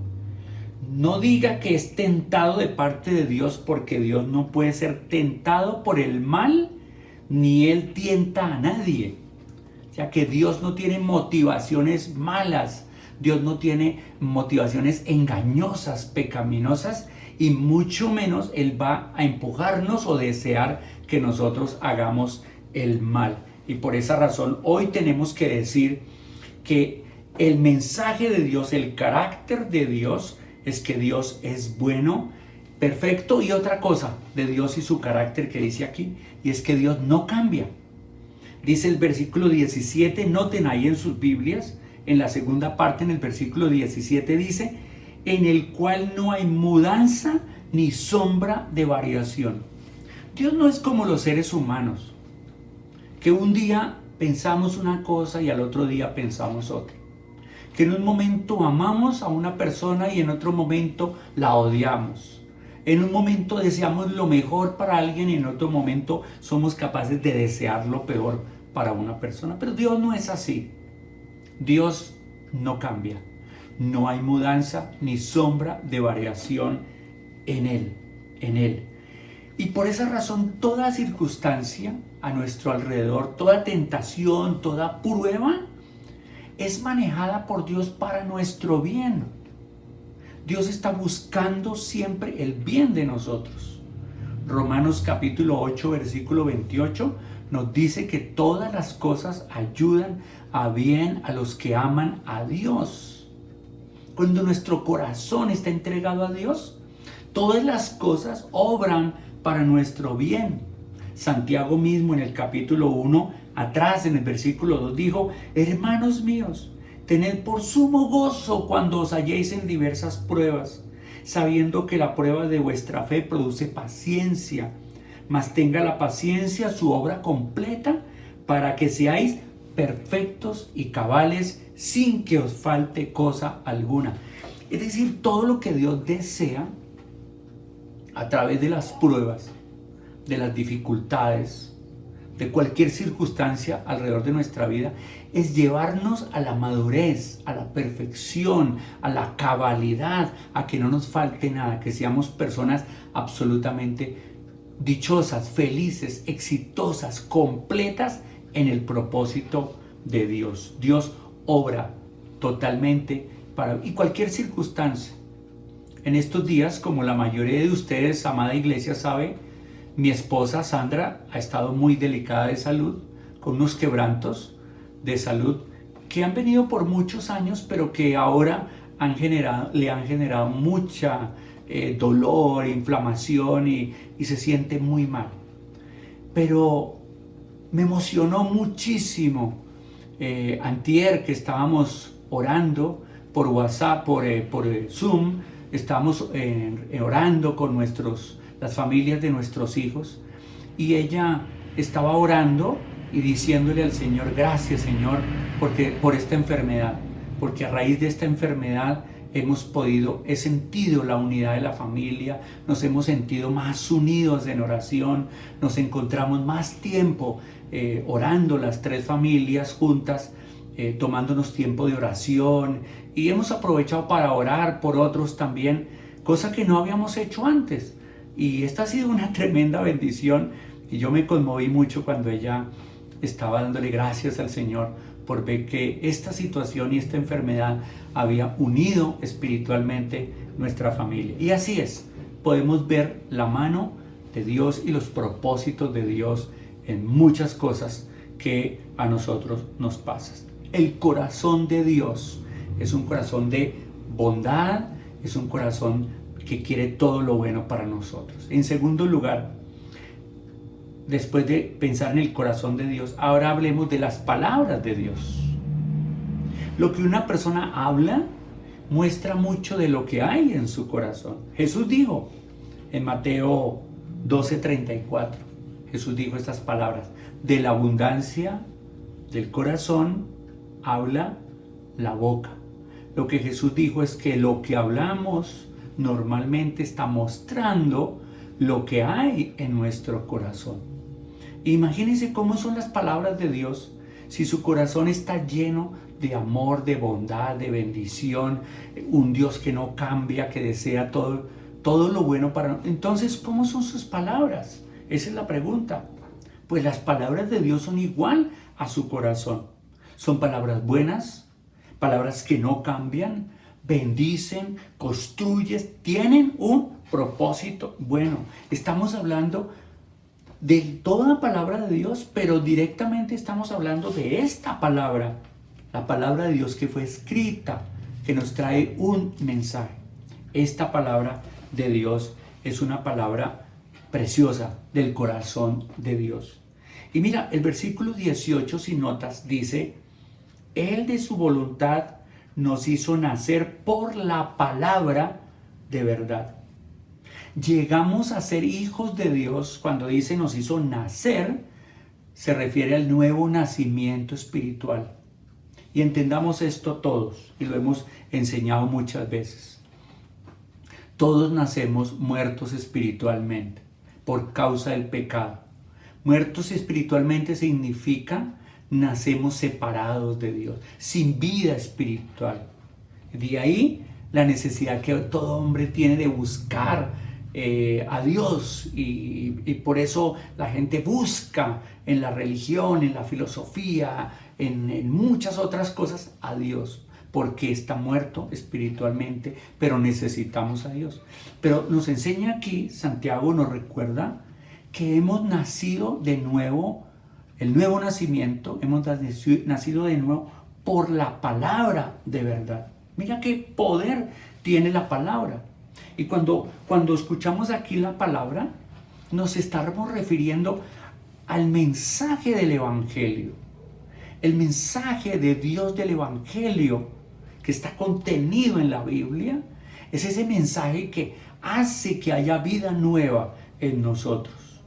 no diga que es tentado de parte de Dios, porque Dios no puede ser tentado por el mal, ni Él tienta a nadie. O sea que Dios no tiene motivaciones malas, Dios no tiene motivaciones engañosas, pecaminosas, y mucho menos Él va a empujarnos o desear que nosotros hagamos el mal. Y por esa razón hoy tenemos que decir que el mensaje de Dios, el carácter de Dios, es que Dios es bueno, perfecto, y otra cosa de Dios y su carácter que dice aquí, y es que Dios no cambia. Dice el versículo 17, noten ahí en sus Biblias, en la segunda parte, en el versículo 17 dice, en el cual no hay mudanza ni sombra de variación. Dios no es como los seres humanos, que un día pensamos una cosa y al otro día pensamos otra. Que en un momento amamos a una persona y en otro momento la odiamos. En un momento deseamos lo mejor para alguien y en otro momento somos capaces de desear lo peor para una persona. Pero Dios no es así. Dios no cambia. No hay mudanza ni sombra de variación en Él. Y por esa razón toda circunstancia a nuestro alrededor, toda tentación, toda prueba, es manejada por Dios para nuestro bien. Dios está buscando siempre el bien de nosotros. Romanos capítulo 8, versículo 28 nos dice que todas las cosas ayudan a bien a los que aman a Dios. Cuando nuestro corazón está entregado a Dios, todas las cosas obran para nuestro bien. Santiago mismo en el capítulo 1, atrás en el versículo 2 dijo, hermanos míos, tened por sumo gozo cuando os halléis en diversas pruebas, sabiendo que la prueba de vuestra fe produce paciencia, mas tenga la paciencia su obra completa, para que seáis perfectos y cabales sin que os falte cosa alguna. Es decir, todo lo que Dios desea a través de las pruebas, de las dificultades, de cualquier circunstancia alrededor de nuestra vida, es llevarnos a la madurez, a la perfección, a la cabalidad, a que no nos falte nada, que seamos personas absolutamente dichosas, felices, exitosas, completas en el propósito de Dios. Dios obra totalmente y cualquier circunstancia. En estos días, como la mayoría de ustedes, amada iglesia, sabe, mi esposa Sandra ha estado muy delicada de salud, con unos quebrantos de salud que han venido por muchos años, pero que ahora le han generado mucha dolor, inflamación y se siente muy mal. Pero me emocionó muchísimo antier que estábamos orando por WhatsApp, por Zoom, estábamos orando con las familias de nuestros hijos, y ella estaba orando y diciéndole al Señor: gracias, Señor, por esta enfermedad, porque a raíz de esta enfermedad he sentido la unidad de la familia, nos hemos sentido más unidos en oración, nos encontramos más tiempo orando las tres familias juntas, tomándonos tiempo de oración, y hemos aprovechado para orar por otros también, cosa que no habíamos hecho antes. Y esta ha sido una tremenda bendición, y yo me conmoví mucho cuando ella estaba dándole gracias al Señor por ver que esta situación y esta enfermedad había unido espiritualmente nuestra familia. Y así es, podemos ver la mano de Dios y los propósitos de Dios en muchas cosas que a nosotros nos pasan. El corazón de Dios es un corazón de bondad, es un corazón que quiere todo lo bueno para nosotros. En segundo lugar, después de pensar en el corazón de Dios, ahora hablemos de las palabras de Dios. Lo que una persona habla muestra mucho de lo que hay en su corazón. Jesús dijo en Mateo 12:34, Jesús dijo estas palabras: de la abundancia del corazón habla la boca. Lo que Jesús dijo es que lo que hablamos normalmente está mostrando lo que hay en nuestro corazón. Imagínense cómo son las palabras de Dios si su corazón está lleno de amor, de bondad, de bendición, un Dios que no cambia, que desea todo lo bueno para nosotros. Entonces, ¿cómo son sus palabras? Esa es la pregunta. Pues las palabras de Dios son igual a su corazón. Son palabras buenas, palabras que no cambian, bendicen, construyen, tienen un propósito bueno. Estamos hablando de toda palabra de Dios, pero directamente estamos hablando de esta palabra, la palabra de Dios que fue escrita, que nos trae un mensaje. Esta palabra de Dios es una palabra preciosa del corazón de Dios. Y mira, el versículo 18, si notas, dice: Él de su voluntad nos hizo nacer por la palabra de verdad. Llegamos a ser hijos de Dios. Cuando dice nos hizo nacer, se refiere al nuevo nacimiento espiritual. Y entendamos esto todos, y lo hemos enseñado muchas veces. Todos nacemos muertos espiritualmente por causa del pecado. Muertos espiritualmente significa nacemos separados de Dios, sin vida espiritual. De ahí la necesidad que todo hombre tiene de buscar a Dios, y por eso la gente busca en la religión, en la filosofía, en muchas otras cosas a Dios, porque está muerto espiritualmente, pero necesitamos a Dios. Pero nos enseña aquí, Santiago nos recuerda que hemos nacido de nuevo, el nuevo nacimiento, hemos nacido de nuevo por la palabra de verdad. Mira qué poder tiene la palabra. Y cuando escuchamos aquí la palabra, nos estamos refiriendo al mensaje del Evangelio. El mensaje de Dios del Evangelio que está contenido en la Biblia es ese mensaje que hace que haya vida nueva en nosotros.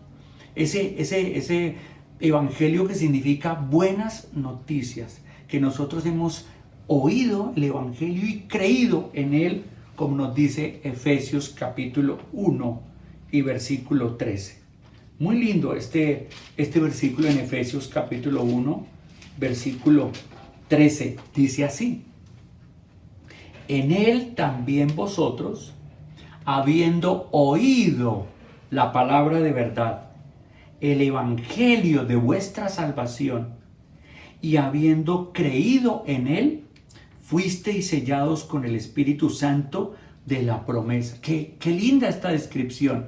Ese Evangelio que significa buenas noticias, que nosotros hemos oído el Evangelio y creído en él, como nos dice Efesios capítulo 1 y versículo 13. Muy lindo este versículo en Efesios capítulo 1, versículo 13. Dice así: en él también vosotros, habiendo oído la palabra de verdad, el evangelio de vuestra salvación, y habiendo creído en él, fuisteis sellados con el Espíritu Santo de la promesa. Qué linda esta descripción.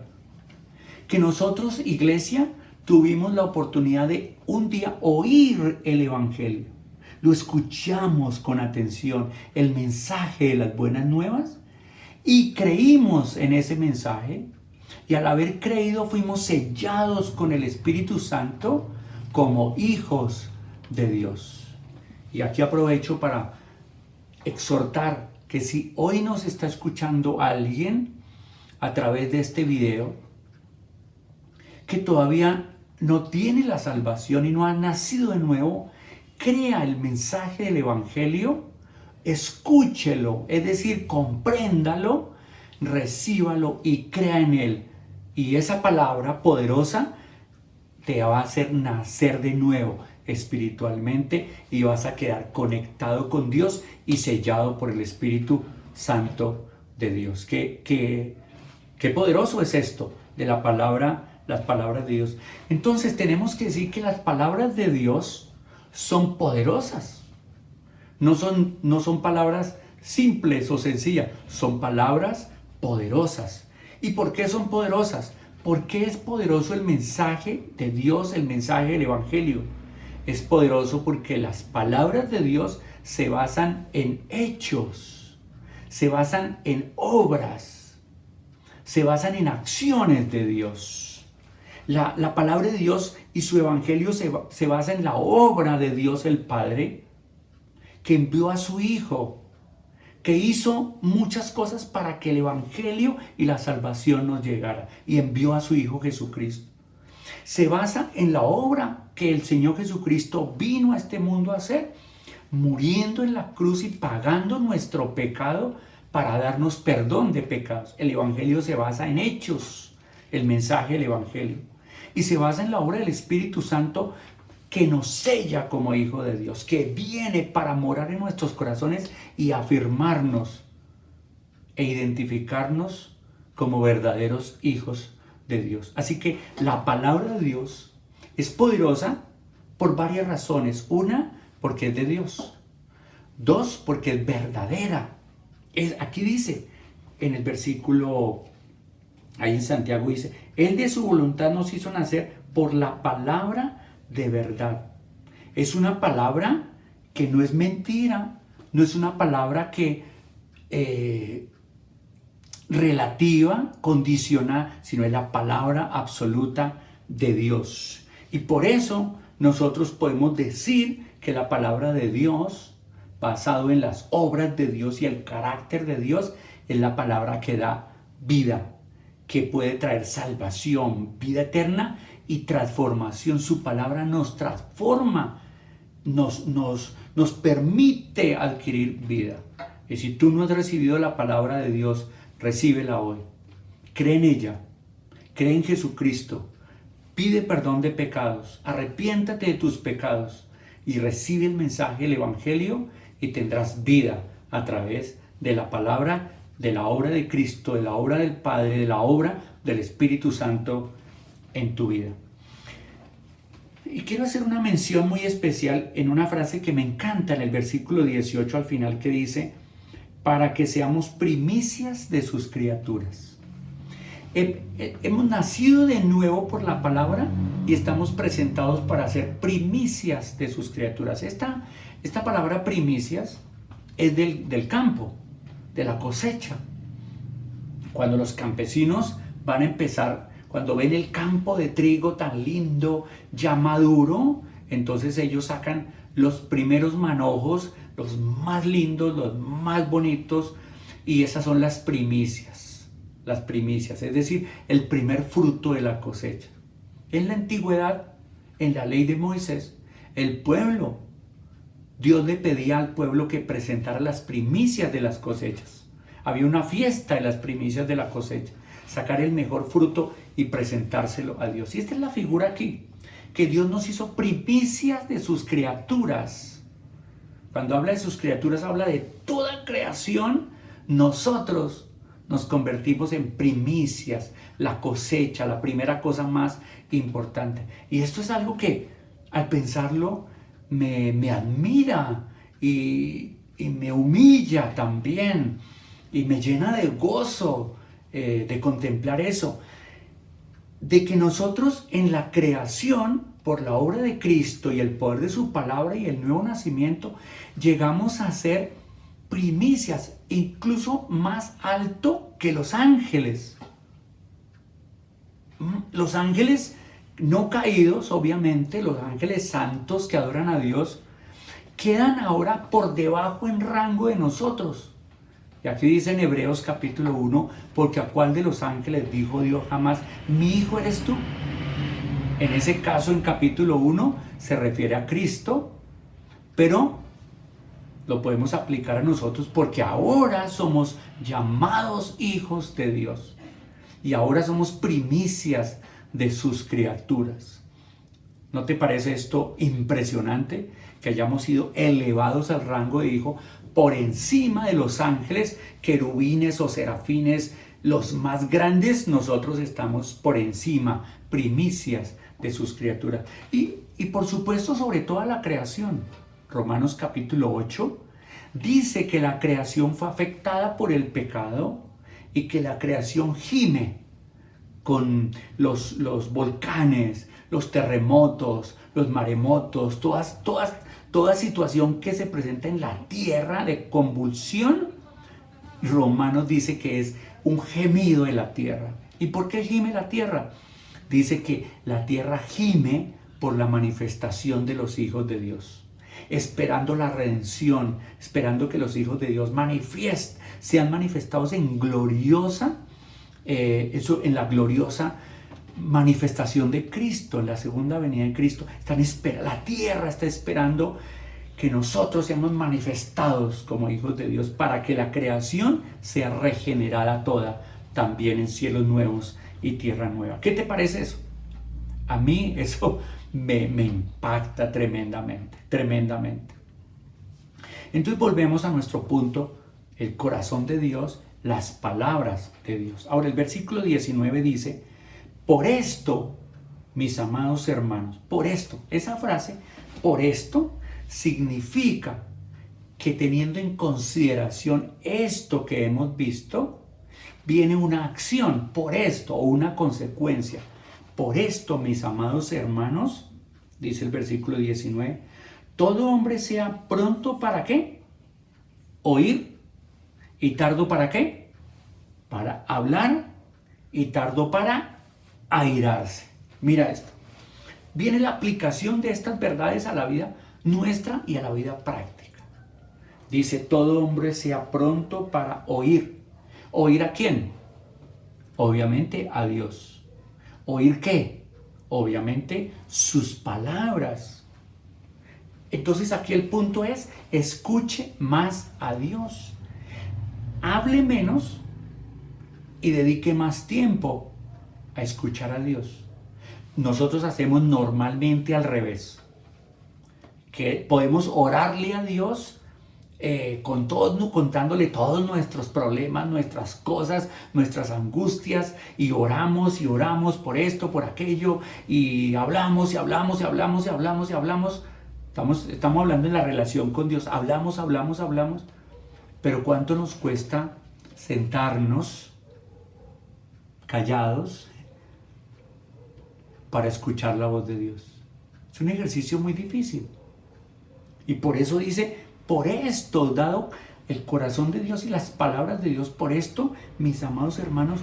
Que nosotros, iglesia, tuvimos la oportunidad de un día oír el evangelio. Lo escuchamos con atención, el mensaje de las buenas nuevas, y creímos en ese mensaje, y al haber creído fuimos sellados con el Espíritu Santo como hijos de Dios. Y aquí aprovecho para exhortar que si hoy nos está escuchando alguien a través de este video que todavía no tiene la salvación y no ha nacido de nuevo, crea el mensaje del evangelio, escúchelo, es decir, compréndalo, recíbalo y crea en él. Y esa palabra poderosa te va a hacer nacer de nuevo espiritualmente y vas a quedar conectado con Dios y sellado por el Espíritu Santo de Dios. Qué poderoso es esto de la palabra, las palabras de Dios. Entonces tenemos que decir que las palabras de Dios son poderosas. No son palabras simples o sencillas, son palabras poderosas. ¿Y por qué son poderosas? Porque es poderoso el mensaje de Dios, el mensaje del evangelio. Es poderoso porque las palabras de Dios se basan en hechos, se basan en obras, se basan en acciones de Dios. La palabra de Dios y su evangelio se basa en la obra de Dios el Padre, que envió a su Hijo, que hizo muchas cosas para que el evangelio y la salvación nos llegara, y envió a su Hijo Jesucristo. Se basa en la obra que el Señor Jesucristo vino a este mundo a hacer, muriendo en la cruz y pagando nuestro pecado para darnos perdón de pecados. El evangelio se basa en hechos, el mensaje del evangelio, y se basa en la obra del Espíritu Santo que nos sella como hijo de Dios, que viene para morar en nuestros corazones y afirmarnos e identificarnos como verdaderos hijos de Dios. Así que la palabra de Dios es poderosa por varias razones. Una, porque es de Dios. Dos, porque es verdadera. Aquí dice, en el versículo, ahí en Santiago dice, Él de su voluntad nos hizo nacer por la palabra de verdad. Es una palabra que no es mentira, no es una palabra que relativa, condicionada, sino es la palabra absoluta de Dios. Y por eso nosotros podemos decir que la palabra de Dios, basado en las obras de Dios y el carácter de Dios, es la palabra que da vida, que puede traer salvación, vida eterna y transformación. Su palabra nos transforma, nos permite adquirir vida. Y si tú no has recibido la palabra de Dios, recíbela hoy. Cree en ella, cree en Jesucristo, pide perdón de pecados, arrepiéntate de tus pecados y recibe el mensaje del evangelio y tendrás vida a través de la palabra, de la obra de Cristo, de la obra del Padre, de la obra del Espíritu Santo en tu vida. Y quiero hacer una mención muy especial en una frase que me encanta en el versículo 18 al final, que dice, para que seamos primicias de sus criaturas. Hemos nacido de nuevo por la palabra y estamos presentados para ser primicias de sus criaturas. Esta palabra primicias es del campo, de la cosecha. Cuando los campesinos van a empezar, cuando ven el campo de trigo tan lindo, ya maduro, entonces ellos sacan los primeros manojos, los más lindos, los más bonitos, y esas son las primicias, es decir, el primer fruto de la cosecha. En la antigüedad, en la ley de Moisés, el pueblo, Dios le pedía al pueblo que presentara las primicias de las cosechas. Había una fiesta de las primicias de la cosecha, sacar el mejor fruto y presentárselo a Dios. Y esta es la figura aquí, que Dios nos hizo primicias de sus criaturas. Cuando habla de sus criaturas, habla de toda creación. Nosotros nos convertimos en primicias, la cosecha, la primera cosa más importante. Y esto es algo que al pensarlo me admira y me humilla también y me llena de gozo de contemplar eso, de que nosotros en la creación, por la obra de Cristo y el poder de su palabra y el nuevo nacimiento, llegamos a ser primicias, incluso más alto que los ángeles. Los ángeles no caídos, obviamente, los ángeles santos que adoran a Dios, quedan ahora por debajo en rango de nosotros. Y aquí dice en Hebreos capítulo 1, porque a cuál de los ángeles dijo Dios jamás, mi hijo eres tú. En ese caso, en capítulo 1, se refiere a Cristo, pero lo podemos aplicar a nosotros porque ahora somos llamados hijos de Dios y ahora somos primicias de sus criaturas. ¿No te parece esto impresionante? Que hayamos sido elevados al rango de hijo por encima de los ángeles, querubines o serafines, los más grandes. Nosotros estamos por encima, primicias de sus criaturas. Y por supuesto sobre toda la creación. Romanos capítulo 8 dice que la creación fue afectada por el pecado y que la creación gime con los volcanes, los terremotos, los maremotos, toda situación que se presenta en la tierra de convulsión. Romanos dice que es un gemido de la tierra. ¿Y por qué gime la tierra? Dice que la tierra gime por la manifestación de los hijos de Dios, esperando la redención, esperando que los hijos de Dios sean manifestados en la gloriosa manifestación de Cristo, en la segunda venida de Cristo. La tierra está esperando que nosotros seamos manifestados como hijos de Dios para que la creación sea regenerada toda, también en cielos nuevos y tierra nueva. ¿Qué te parece eso? A mí eso me impacta tremendamente, tremendamente. Entonces volvemos a nuestro punto, el corazón de Dios, las palabras de Dios. Ahora el versículo 19 dice, por esto, mis amados hermanos, por esto, esa frase, por esto, significa que teniendo en consideración esto que hemos visto, viene una acción, por esto, o una consecuencia. Por esto, mis amados hermanos, dice el versículo 19, todo hombre sea pronto ¿para qué? Oír, y tardo ¿para qué? Para hablar, y tardo para airarse. Mira esto. Viene la aplicación de estas verdades a la vida nuestra y a la vida práctica. Dice, todo hombre sea pronto para oír. ¿Oír a quién? Obviamente a Dios. ¿Oír qué? Obviamente sus palabras. Entonces aquí el punto es, escuche más a Dios. Hable menos y dedique más tiempo a escuchar a Dios. Nosotros hacemos normalmente al revés. Que podemos orarle a Dios contándole todos nuestros problemas, nuestras cosas, nuestras angustias, y oramos por esto, por aquello, y hablamos. Estamos hablando en la relación con Dios, hablamos, pero ¿cuánto nos cuesta sentarnos callados para escuchar la voz de Dios? Es un ejercicio muy difícil. Y por eso dice, por esto, dado el corazón de Dios y las palabras de Dios, por esto, mis amados hermanos,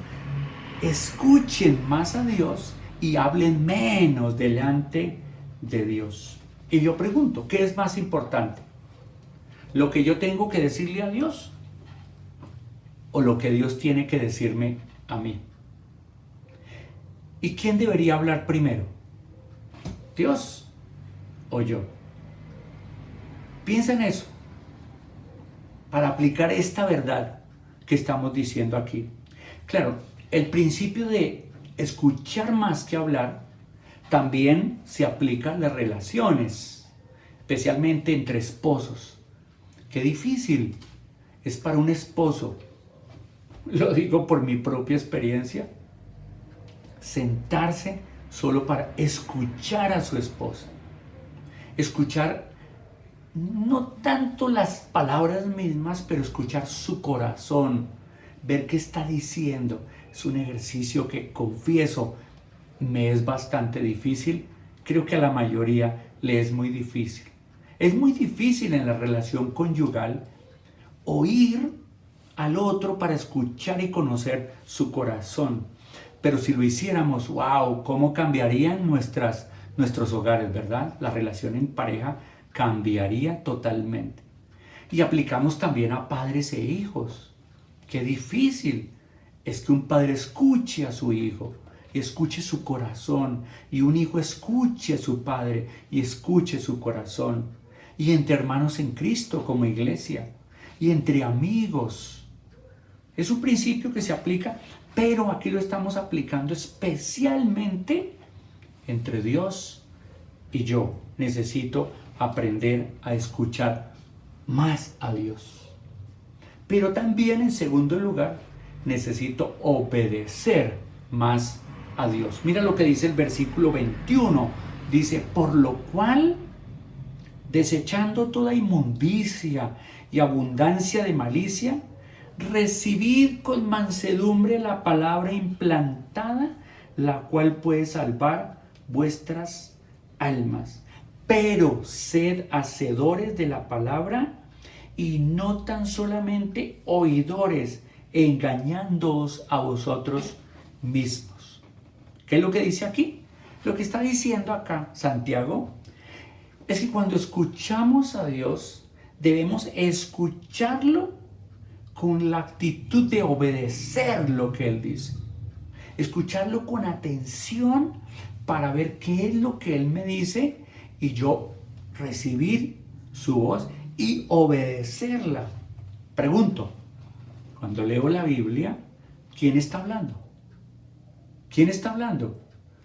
escuchen más a Dios y hablen menos delante de Dios. Y yo pregunto, ¿qué es más importante? ¿Lo que yo tengo que decirle a Dios? ¿O lo que Dios tiene que decirme a mí? ¿Y quién debería hablar primero? ¿Dios o yo? Piensa en eso, para aplicar esta verdad que estamos diciendo aquí. Claro, el principio de escuchar más que hablar también se aplica a las relaciones, especialmente entre esposos. Qué difícil es para un esposo lo digo por mi propia experiencia, sentarse solo para escuchar a su esposa. Escuchar no tanto las palabras mismas, pero escuchar su corazón, ver qué está diciendo. Es un ejercicio que, confieso, me es bastante difícil. Creo que a la mayoría le es muy difícil. Es muy difícil en la relación conyugal oír al otro para escuchar y conocer su corazón. Pero si lo hiciéramos, wow, cómo cambiarían nuestros hogares, ¿verdad? La relación en pareja cambiaría totalmente. Y aplicamos también a padres e hijos. Qué difícil es que un padre escuche a su hijo y escuche su corazón, y un hijo escuche a su padre y escuche su corazón. Y entre hermanos en Cristo como iglesia, y entre amigos. Es un principio que se aplica, pero aquí lo estamos aplicando especialmente entre Dios y yo. Necesito aprender a escuchar más a Dios. Pero también, en segundo lugar, necesito obedecer más a Dios. Mira lo que dice el versículo 21. Dice, por lo cual, desechando toda inmundicia y abundancia de malicia, recibid con mansedumbre la palabra implantada, la cual puede salvar vuestras almas. Pero sed hacedores de la palabra y no tan solamente oidores, engañándoos a vosotros mismos. ¿Qué es lo que dice aquí? Lo que está diciendo acá Santiago es que cuando escuchamos a Dios, debemos escucharlo con la actitud de obedecer lo que Él dice. Escucharlo con atención para ver qué es lo que Él me dice y yo recibir su voz y obedecerla. Pregunto, cuando leo la Biblia, ¿quién está hablando? ¿Quién está hablando?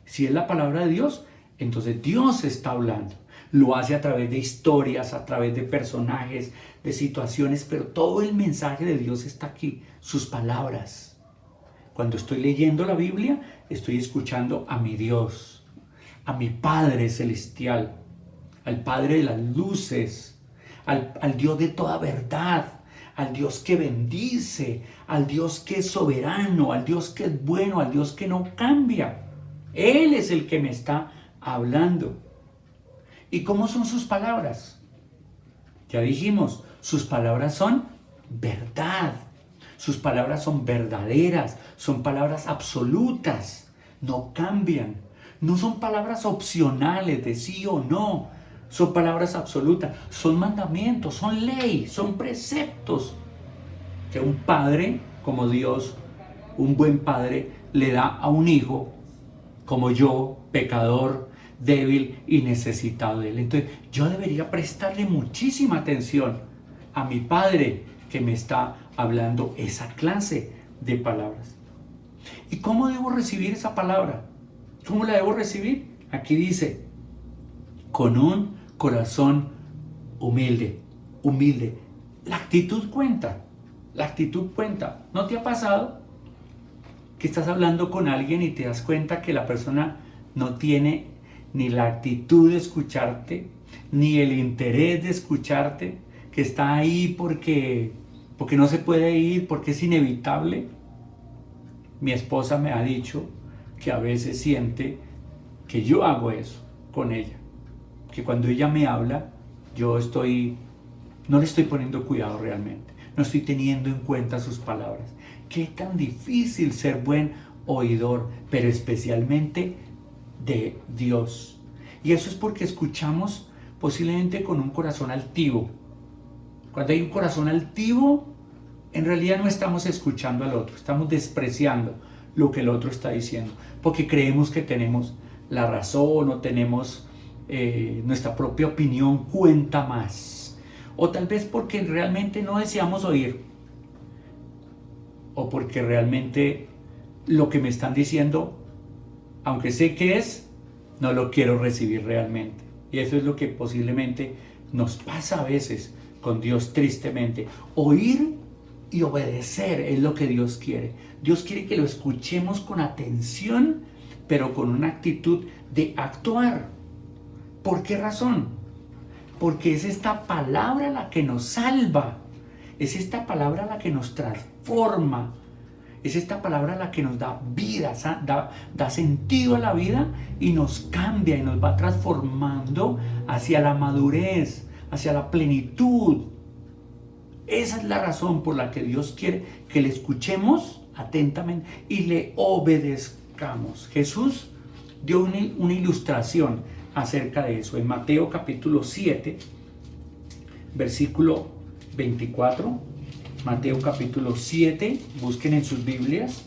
Si es la palabra de Dios, entonces Dios está hablando. Lo hace a través de historias, a través de personajes, de situaciones, pero todo el mensaje de Dios está aquí, sus palabras. Cuando estoy leyendo la Biblia, estoy escuchando a mi Dios, a mi Padre Celestial, al Padre de las luces, al Dios de toda verdad, al Dios que bendice, al Dios que es soberano, al Dios que es bueno, al Dios que no cambia. Él es el que me está hablando. ¿Y cómo son sus palabras? Ya dijimos, sus palabras son verdad. Sus palabras son verdaderas, son palabras absolutas, no cambian. No son palabras opcionales de sí o no, son palabras absolutas, son mandamientos, son ley, son preceptos que un padre como Dios, un buen padre, le da a un hijo como yo, pecador, débil y necesitado de Él. Entonces yo debería prestarle muchísima atención a mi Padre que me está hablando esa clase de palabras. ¿Y cómo debo recibir esa palabra? ¿Cómo la debo recibir? Aquí dice, con un corazón humilde. La actitud cuenta, la actitud cuenta. ¿No te ha pasado que estás hablando con alguien y te das cuenta que la persona no tiene ni la actitud de escucharte, ni el interés de escucharte, que está ahí porque no se puede ir, porque es inevitable? Mi esposa me ha dicho que a veces siente que yo hago eso con ella, que cuando ella me habla, no le estoy poniendo cuidado realmente, no estoy teniendo en cuenta sus palabras. Qué tan difícil ser buen oidor, pero especialmente de Dios. Y eso es porque escuchamos posiblemente con un corazón altivo. Cuando hay un corazón altivo, en realidad no estamos escuchando al otro, estamos despreciando lo que el otro está diciendo, porque creemos que tenemos la razón o tenemos nuestra propia opinión cuenta más. O tal vez porque realmente no deseamos oír, o porque realmente lo que me están diciendo, aunque sé que es, no lo quiero recibir realmente. Y eso es lo que posiblemente nos pasa a veces con Dios, tristemente. Oír y obedecer es lo que Dios quiere. Dios quiere que lo escuchemos con atención, pero con una actitud de actuar. ¿Por qué razón? Porque es esta palabra la que nos salva, es esta palabra la que nos transforma, es esta palabra la que nos da vida, da sentido a la vida y nos cambia y nos va transformando hacia la madurez, hacia la plenitud. Esa es la razón por la que Dios quiere que le escuchemos atentamente y le obedezcamos. Jesús dio una ilustración acerca de eso. En Mateo capítulo 7, versículo 24. Mateo capítulo 7, busquen en sus Biblias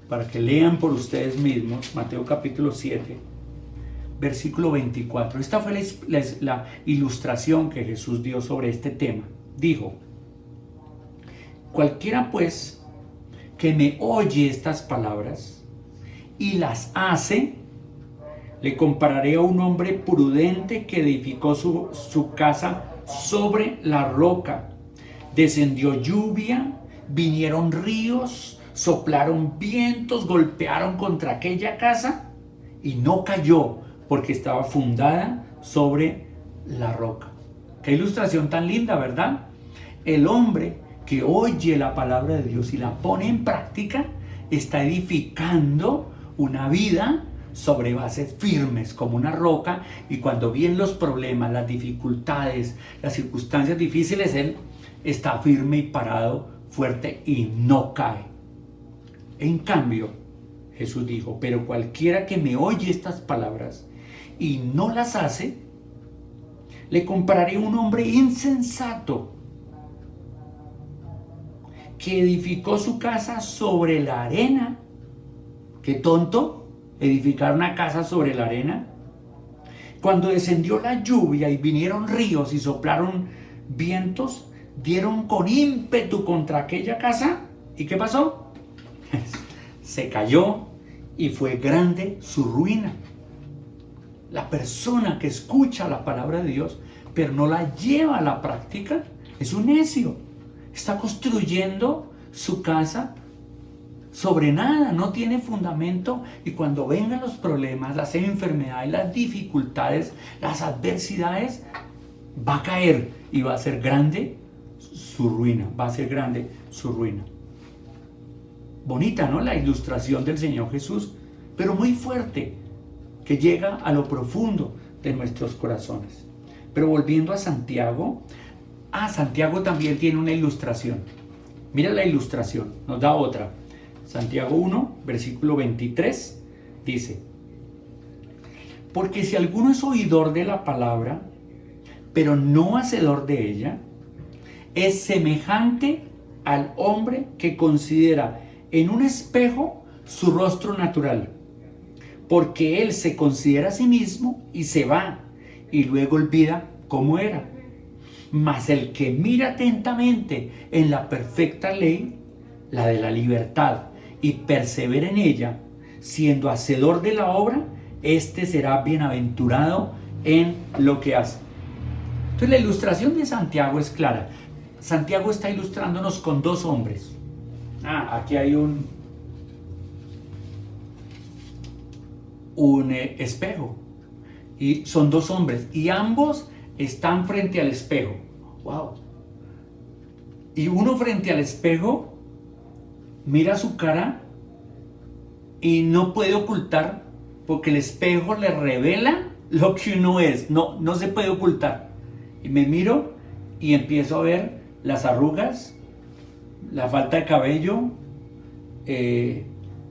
para que lean por ustedes mismos. Mateo capítulo 7, versículo 24. Esta fue la ilustración que Jesús dio sobre este tema. Dijo: cualquiera pues que me oye estas palabras y las hace, le compararé a un hombre prudente que edificó su casa sobre la roca. Descendió lluvia, vinieron ríos, soplaron vientos, golpearon contra aquella casa y no cayó porque estaba fundada sobre la roca. Qué ilustración tan linda, ¿verdad? El hombre que oye la palabra de Dios y la pone en práctica está edificando una vida sobre bases firmes como una roca, y cuando vienen los problemas, las dificultades, las circunstancias difíciles, él está firme y parado, fuerte y no cae. En cambio, Jesús dijo: pero cualquiera que me oye estas palabras y no las hace, le compararé a un hombre insensato que edificó su casa sobre la arena. ¡Qué tonto! Edificar una casa sobre la arena. Cuando descendió la lluvia y vinieron ríos y soplaron vientos, dieron con ímpetu contra aquella casa. ¿Y qué pasó? Se cayó y fue grande su ruina. La persona que escucha la palabra de Dios pero no la lleva a la práctica es un necio. Está construyendo su casa sobre nada, no tiene fundamento, y cuando vengan los problemas, las enfermedades, las dificultades, las adversidades, va a caer y va a ser grande su ruina, va a ser grande su ruina. Bonita, ¿no? La ilustración del Señor Jesús, pero muy fuerte, que llega a lo profundo de nuestros corazones. Pero volviendo a Santiago, Santiago también tiene una ilustración. Mira la ilustración, nos da otra. Santiago 1, versículo 23, dice: porque si alguno es oidor de la palabra, pero no hacedor de ella, es semejante al hombre que considera en un espejo su rostro natural, porque él se considera a sí mismo y se va, y luego olvida cómo era. Mas el que mira atentamente en la perfecta ley, la de la libertad, y persevera en ella, siendo hacedor de la obra, éste será bienaventurado en lo que hace. Entonces la ilustración de Santiago es clara. Santiago está ilustrándonos con dos hombres. Aquí hay un espejo, y son dos hombres y ambos están frente al espejo. ¡Wow! Y uno frente al espejo mira su cara y no puede ocultar, porque el espejo le revela lo que uno es. No se puede ocultar. Y me miro y empiezo a ver las arrugas, la falta de cabello,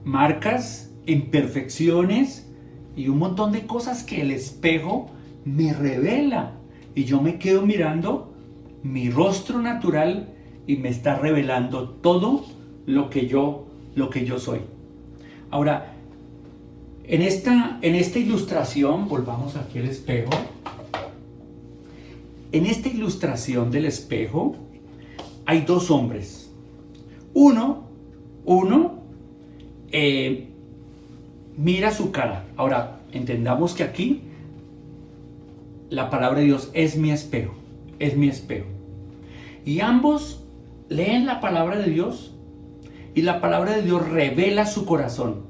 marcas, imperfecciones y un montón de cosas que el espejo me revela. Y yo me quedo mirando mi rostro natural y me está revelando todo lo que yo soy. Ahora, en esta ilustración, volvamos aquí al espejo. En esta ilustración del espejo hay dos hombres. Uno mira su cara. Ahora, entendamos que aquí la palabra de Dios es mi espejo. Es mi espejo. Y ambos leen la palabra de Dios y la palabra de Dios revela su corazón.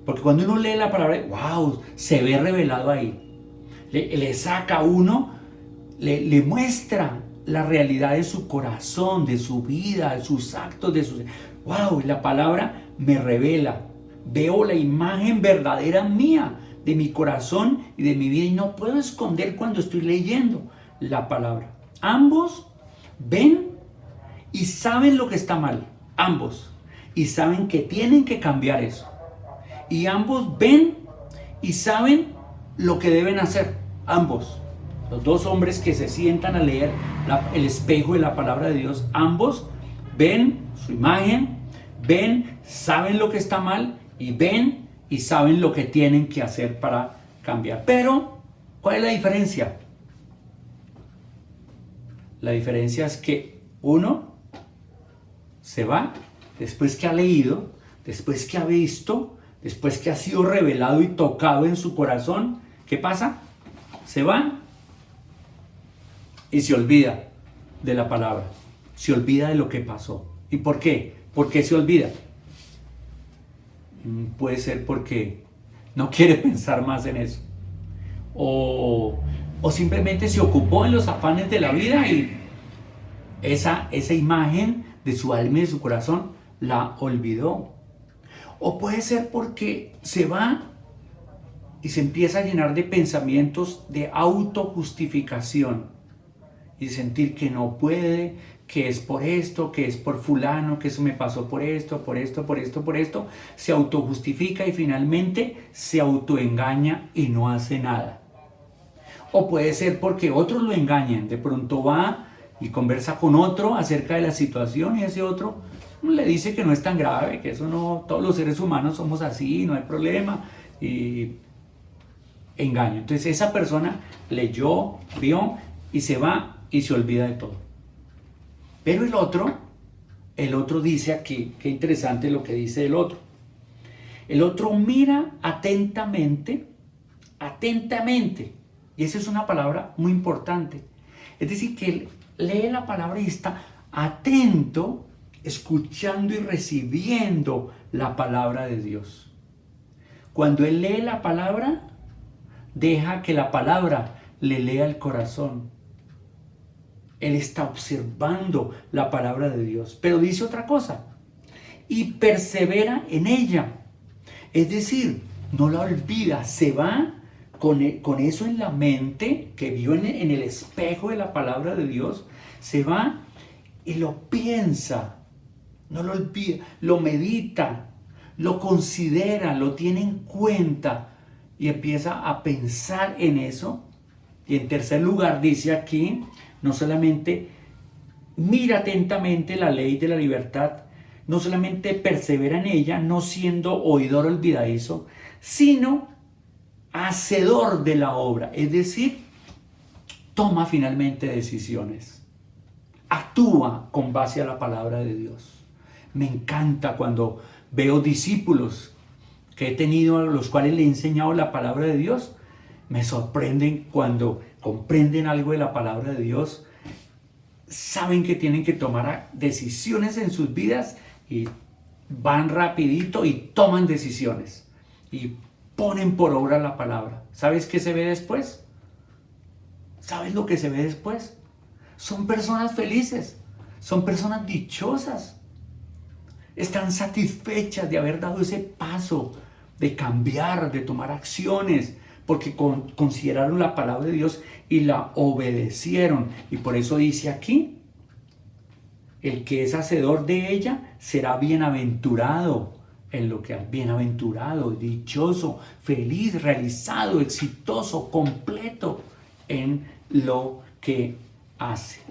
Porque cuando uno lee la palabra, wow, se ve revelado ahí. Le saca a uno, le muestra la realidad de su corazón, de su vida, de sus actos, wow, la palabra me revela. Veo la imagen verdadera mía, de mi corazón y de mi vida, y no puedo esconder cuando estoy leyendo la palabra. Ambos ven y saben lo que está mal, ambos, y saben que tienen que cambiar eso. Y ambos ven y saben lo que deben hacer, ambos. Los dos hombres que se sientan a leer el espejo de la palabra de Dios, ambos ven su imagen, ven, saben lo que está mal y ven y saben lo que tienen que hacer para cambiar. Pero, ¿cuál es la diferencia? La diferencia es que uno se va después que ha leído, después que ha visto, después que ha sido revelado y tocado en su corazón. ¿Qué pasa? Se va y se olvida de la palabra, se olvida de lo que pasó. ¿Y por qué? ¿Por qué se olvida? Puede ser porque no quiere pensar más en eso, o simplemente se ocupó en los afanes de la vida y esa imagen de su alma y de su corazón la olvidó. O puede ser porque se va y se empieza a llenar de pensamientos de autojustificación y sentir que no puede, que es por esto, que es por fulano, que eso me pasó por esto, se autojustifica y finalmente se autoengaña y no hace nada. O puede ser porque otros lo engañan, de pronto va y conversa con otro acerca de la situación y ese otro le dice que no es tan grave, que eso no, todos los seres humanos somos así, no hay problema, y engaño. Entonces esa persona leyó, vio y se va y se olvida de todo. Pero el otro dice aquí, qué interesante lo que dice el otro. El otro mira atentamente, y esa es una palabra muy importante. Es decir, que él lee la palabra y está atento, escuchando y recibiendo la palabra de Dios. Cuando él lee la palabra, deja que la palabra le lea el corazón. Él está observando la palabra de Dios, pero dice otra cosa, y persevera en ella. Es decir, no la olvida, se va con eso en la mente que vio en el espejo de la palabra de Dios, se va y lo piensa, no lo olvida, lo medita, lo considera, lo tiene en cuenta y empieza a pensar en eso. Y en tercer lugar dice aquí, no solamente mira atentamente la ley de la libertad, no solamente persevera en ella, no siendo oidor olvidadizo, sino hacedor de la obra, es decir, toma finalmente decisiones, actúa con base a la palabra de Dios. Me encanta cuando veo discípulos que he tenido a los cuales le he enseñado la palabra de Dios, me sorprenden cuando comprenden algo de la palabra de Dios, saben que tienen que tomar decisiones en sus vidas y van rapidito y toman decisiones y ponen por obra la palabra. ¿Sabes qué se ve después? ¿Sabes lo que se ve después? Son personas felices, son personas dichosas, están satisfechas de haber dado ese paso, de cambiar, de tomar acciones, porque consideraron la palabra de Dios y la obedecieron. Y por eso dice aquí, el que es hacedor de ella será bienaventurado en lo que hace. Bienaventurado, dichoso, feliz, realizado, exitoso, completo en lo que hace.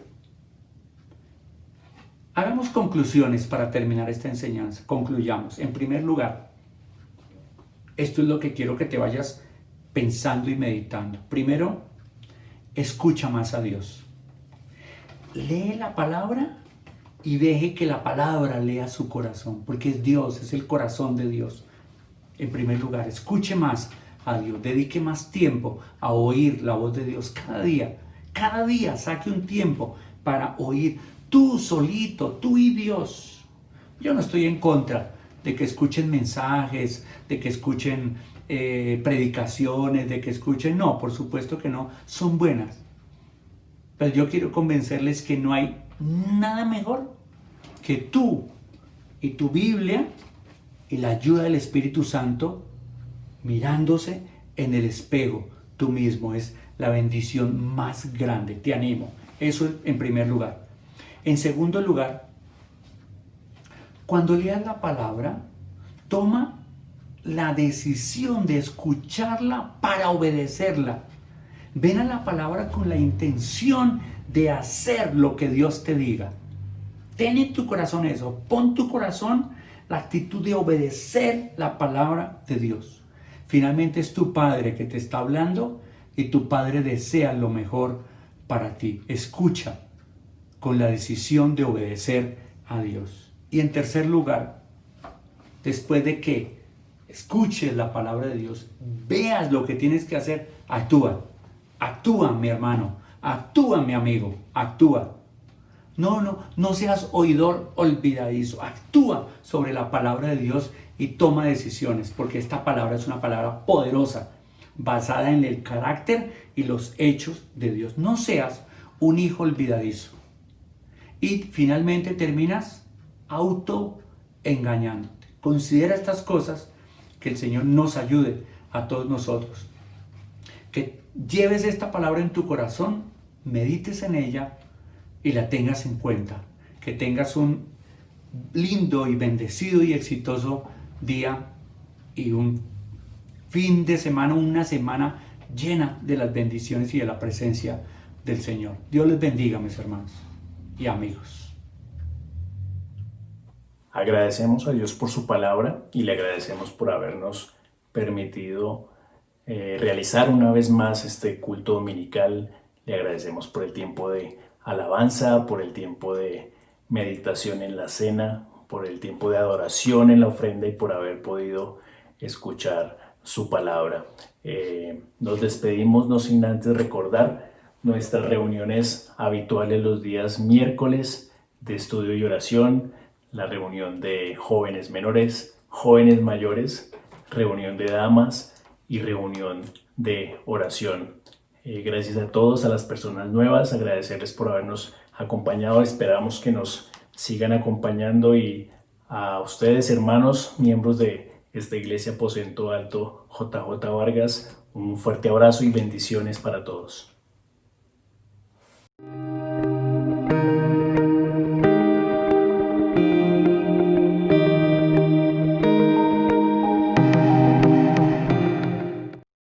Hagamos conclusiones para terminar esta enseñanza. Concluyamos. En primer lugar, esto es lo que quiero que te vayas pensando y meditando. Primero, escucha más a Dios. Lee la palabra y deje que la palabra lea su corazón, porque es Dios, es el corazón de Dios. En primer lugar, escuche más a Dios, dedique más tiempo a oír la voz de Dios cada día. Cada día saque un tiempo para oír Tú solito, tú y Dios. Yo no estoy en contra de que escuchen mensajes, de que escuchen predicaciones, de que escuchen... No, por supuesto que no, son buenas. Pero yo quiero convencerles que no hay nada mejor que tú y tu Biblia y la ayuda del Espíritu Santo mirándose en el espejo tú mismo. Es la bendición más grande. Te animo. Eso en primer lugar. En segundo lugar, cuando leas la palabra, toma la decisión de escucharla para obedecerla. Ven a la palabra con la intención de hacer lo que Dios te diga. Ten en tu corazón eso. Pon tu corazón la actitud de obedecer la palabra de Dios. Finalmente es tu Padre que te está hablando y tu Padre desea lo mejor para ti. Escucha con la decisión de obedecer a Dios. Y en tercer lugar, después de que escuches la palabra de Dios, veas lo que tienes que hacer, actúa. Actúa, mi hermano. Actúa, mi amigo. Actúa. No seas oidor olvidadizo. Actúa sobre la palabra de Dios y toma decisiones, porque esta palabra es una palabra poderosa, basada en el carácter y los hechos de Dios. No seas un hijo olvidadizo. Y finalmente terminas autoengañándote. Considera estas cosas, que el Señor nos ayude a todos nosotros. Que lleves esta palabra en tu corazón, medites en ella y la tengas en cuenta. Que tengas un lindo y bendecido y exitoso día y un fin de semana, una semana llena de las bendiciones y de la presencia del Señor. Dios les bendiga, mis hermanos y amigos. Agradecemos a Dios por su palabra y le agradecemos por habernos permitido realizar una vez más este culto dominical. Le agradecemos por el tiempo de alabanza, por el tiempo de meditación en la cena, por el tiempo de adoración en la ofrenda y por haber podido escuchar su palabra. Nos despedimos no sin antes recordar nuestras reuniones habituales los días miércoles de estudio y oración, la reunión de jóvenes menores, jóvenes mayores, reunión de damas y reunión de oración. Gracias a todos, a las personas nuevas, agradecerles por habernos acompañado. Esperamos que nos sigan acompañando y a ustedes, hermanos, miembros de esta Iglesia Aposento Alto JJ Vargas, un fuerte abrazo y bendiciones para todos.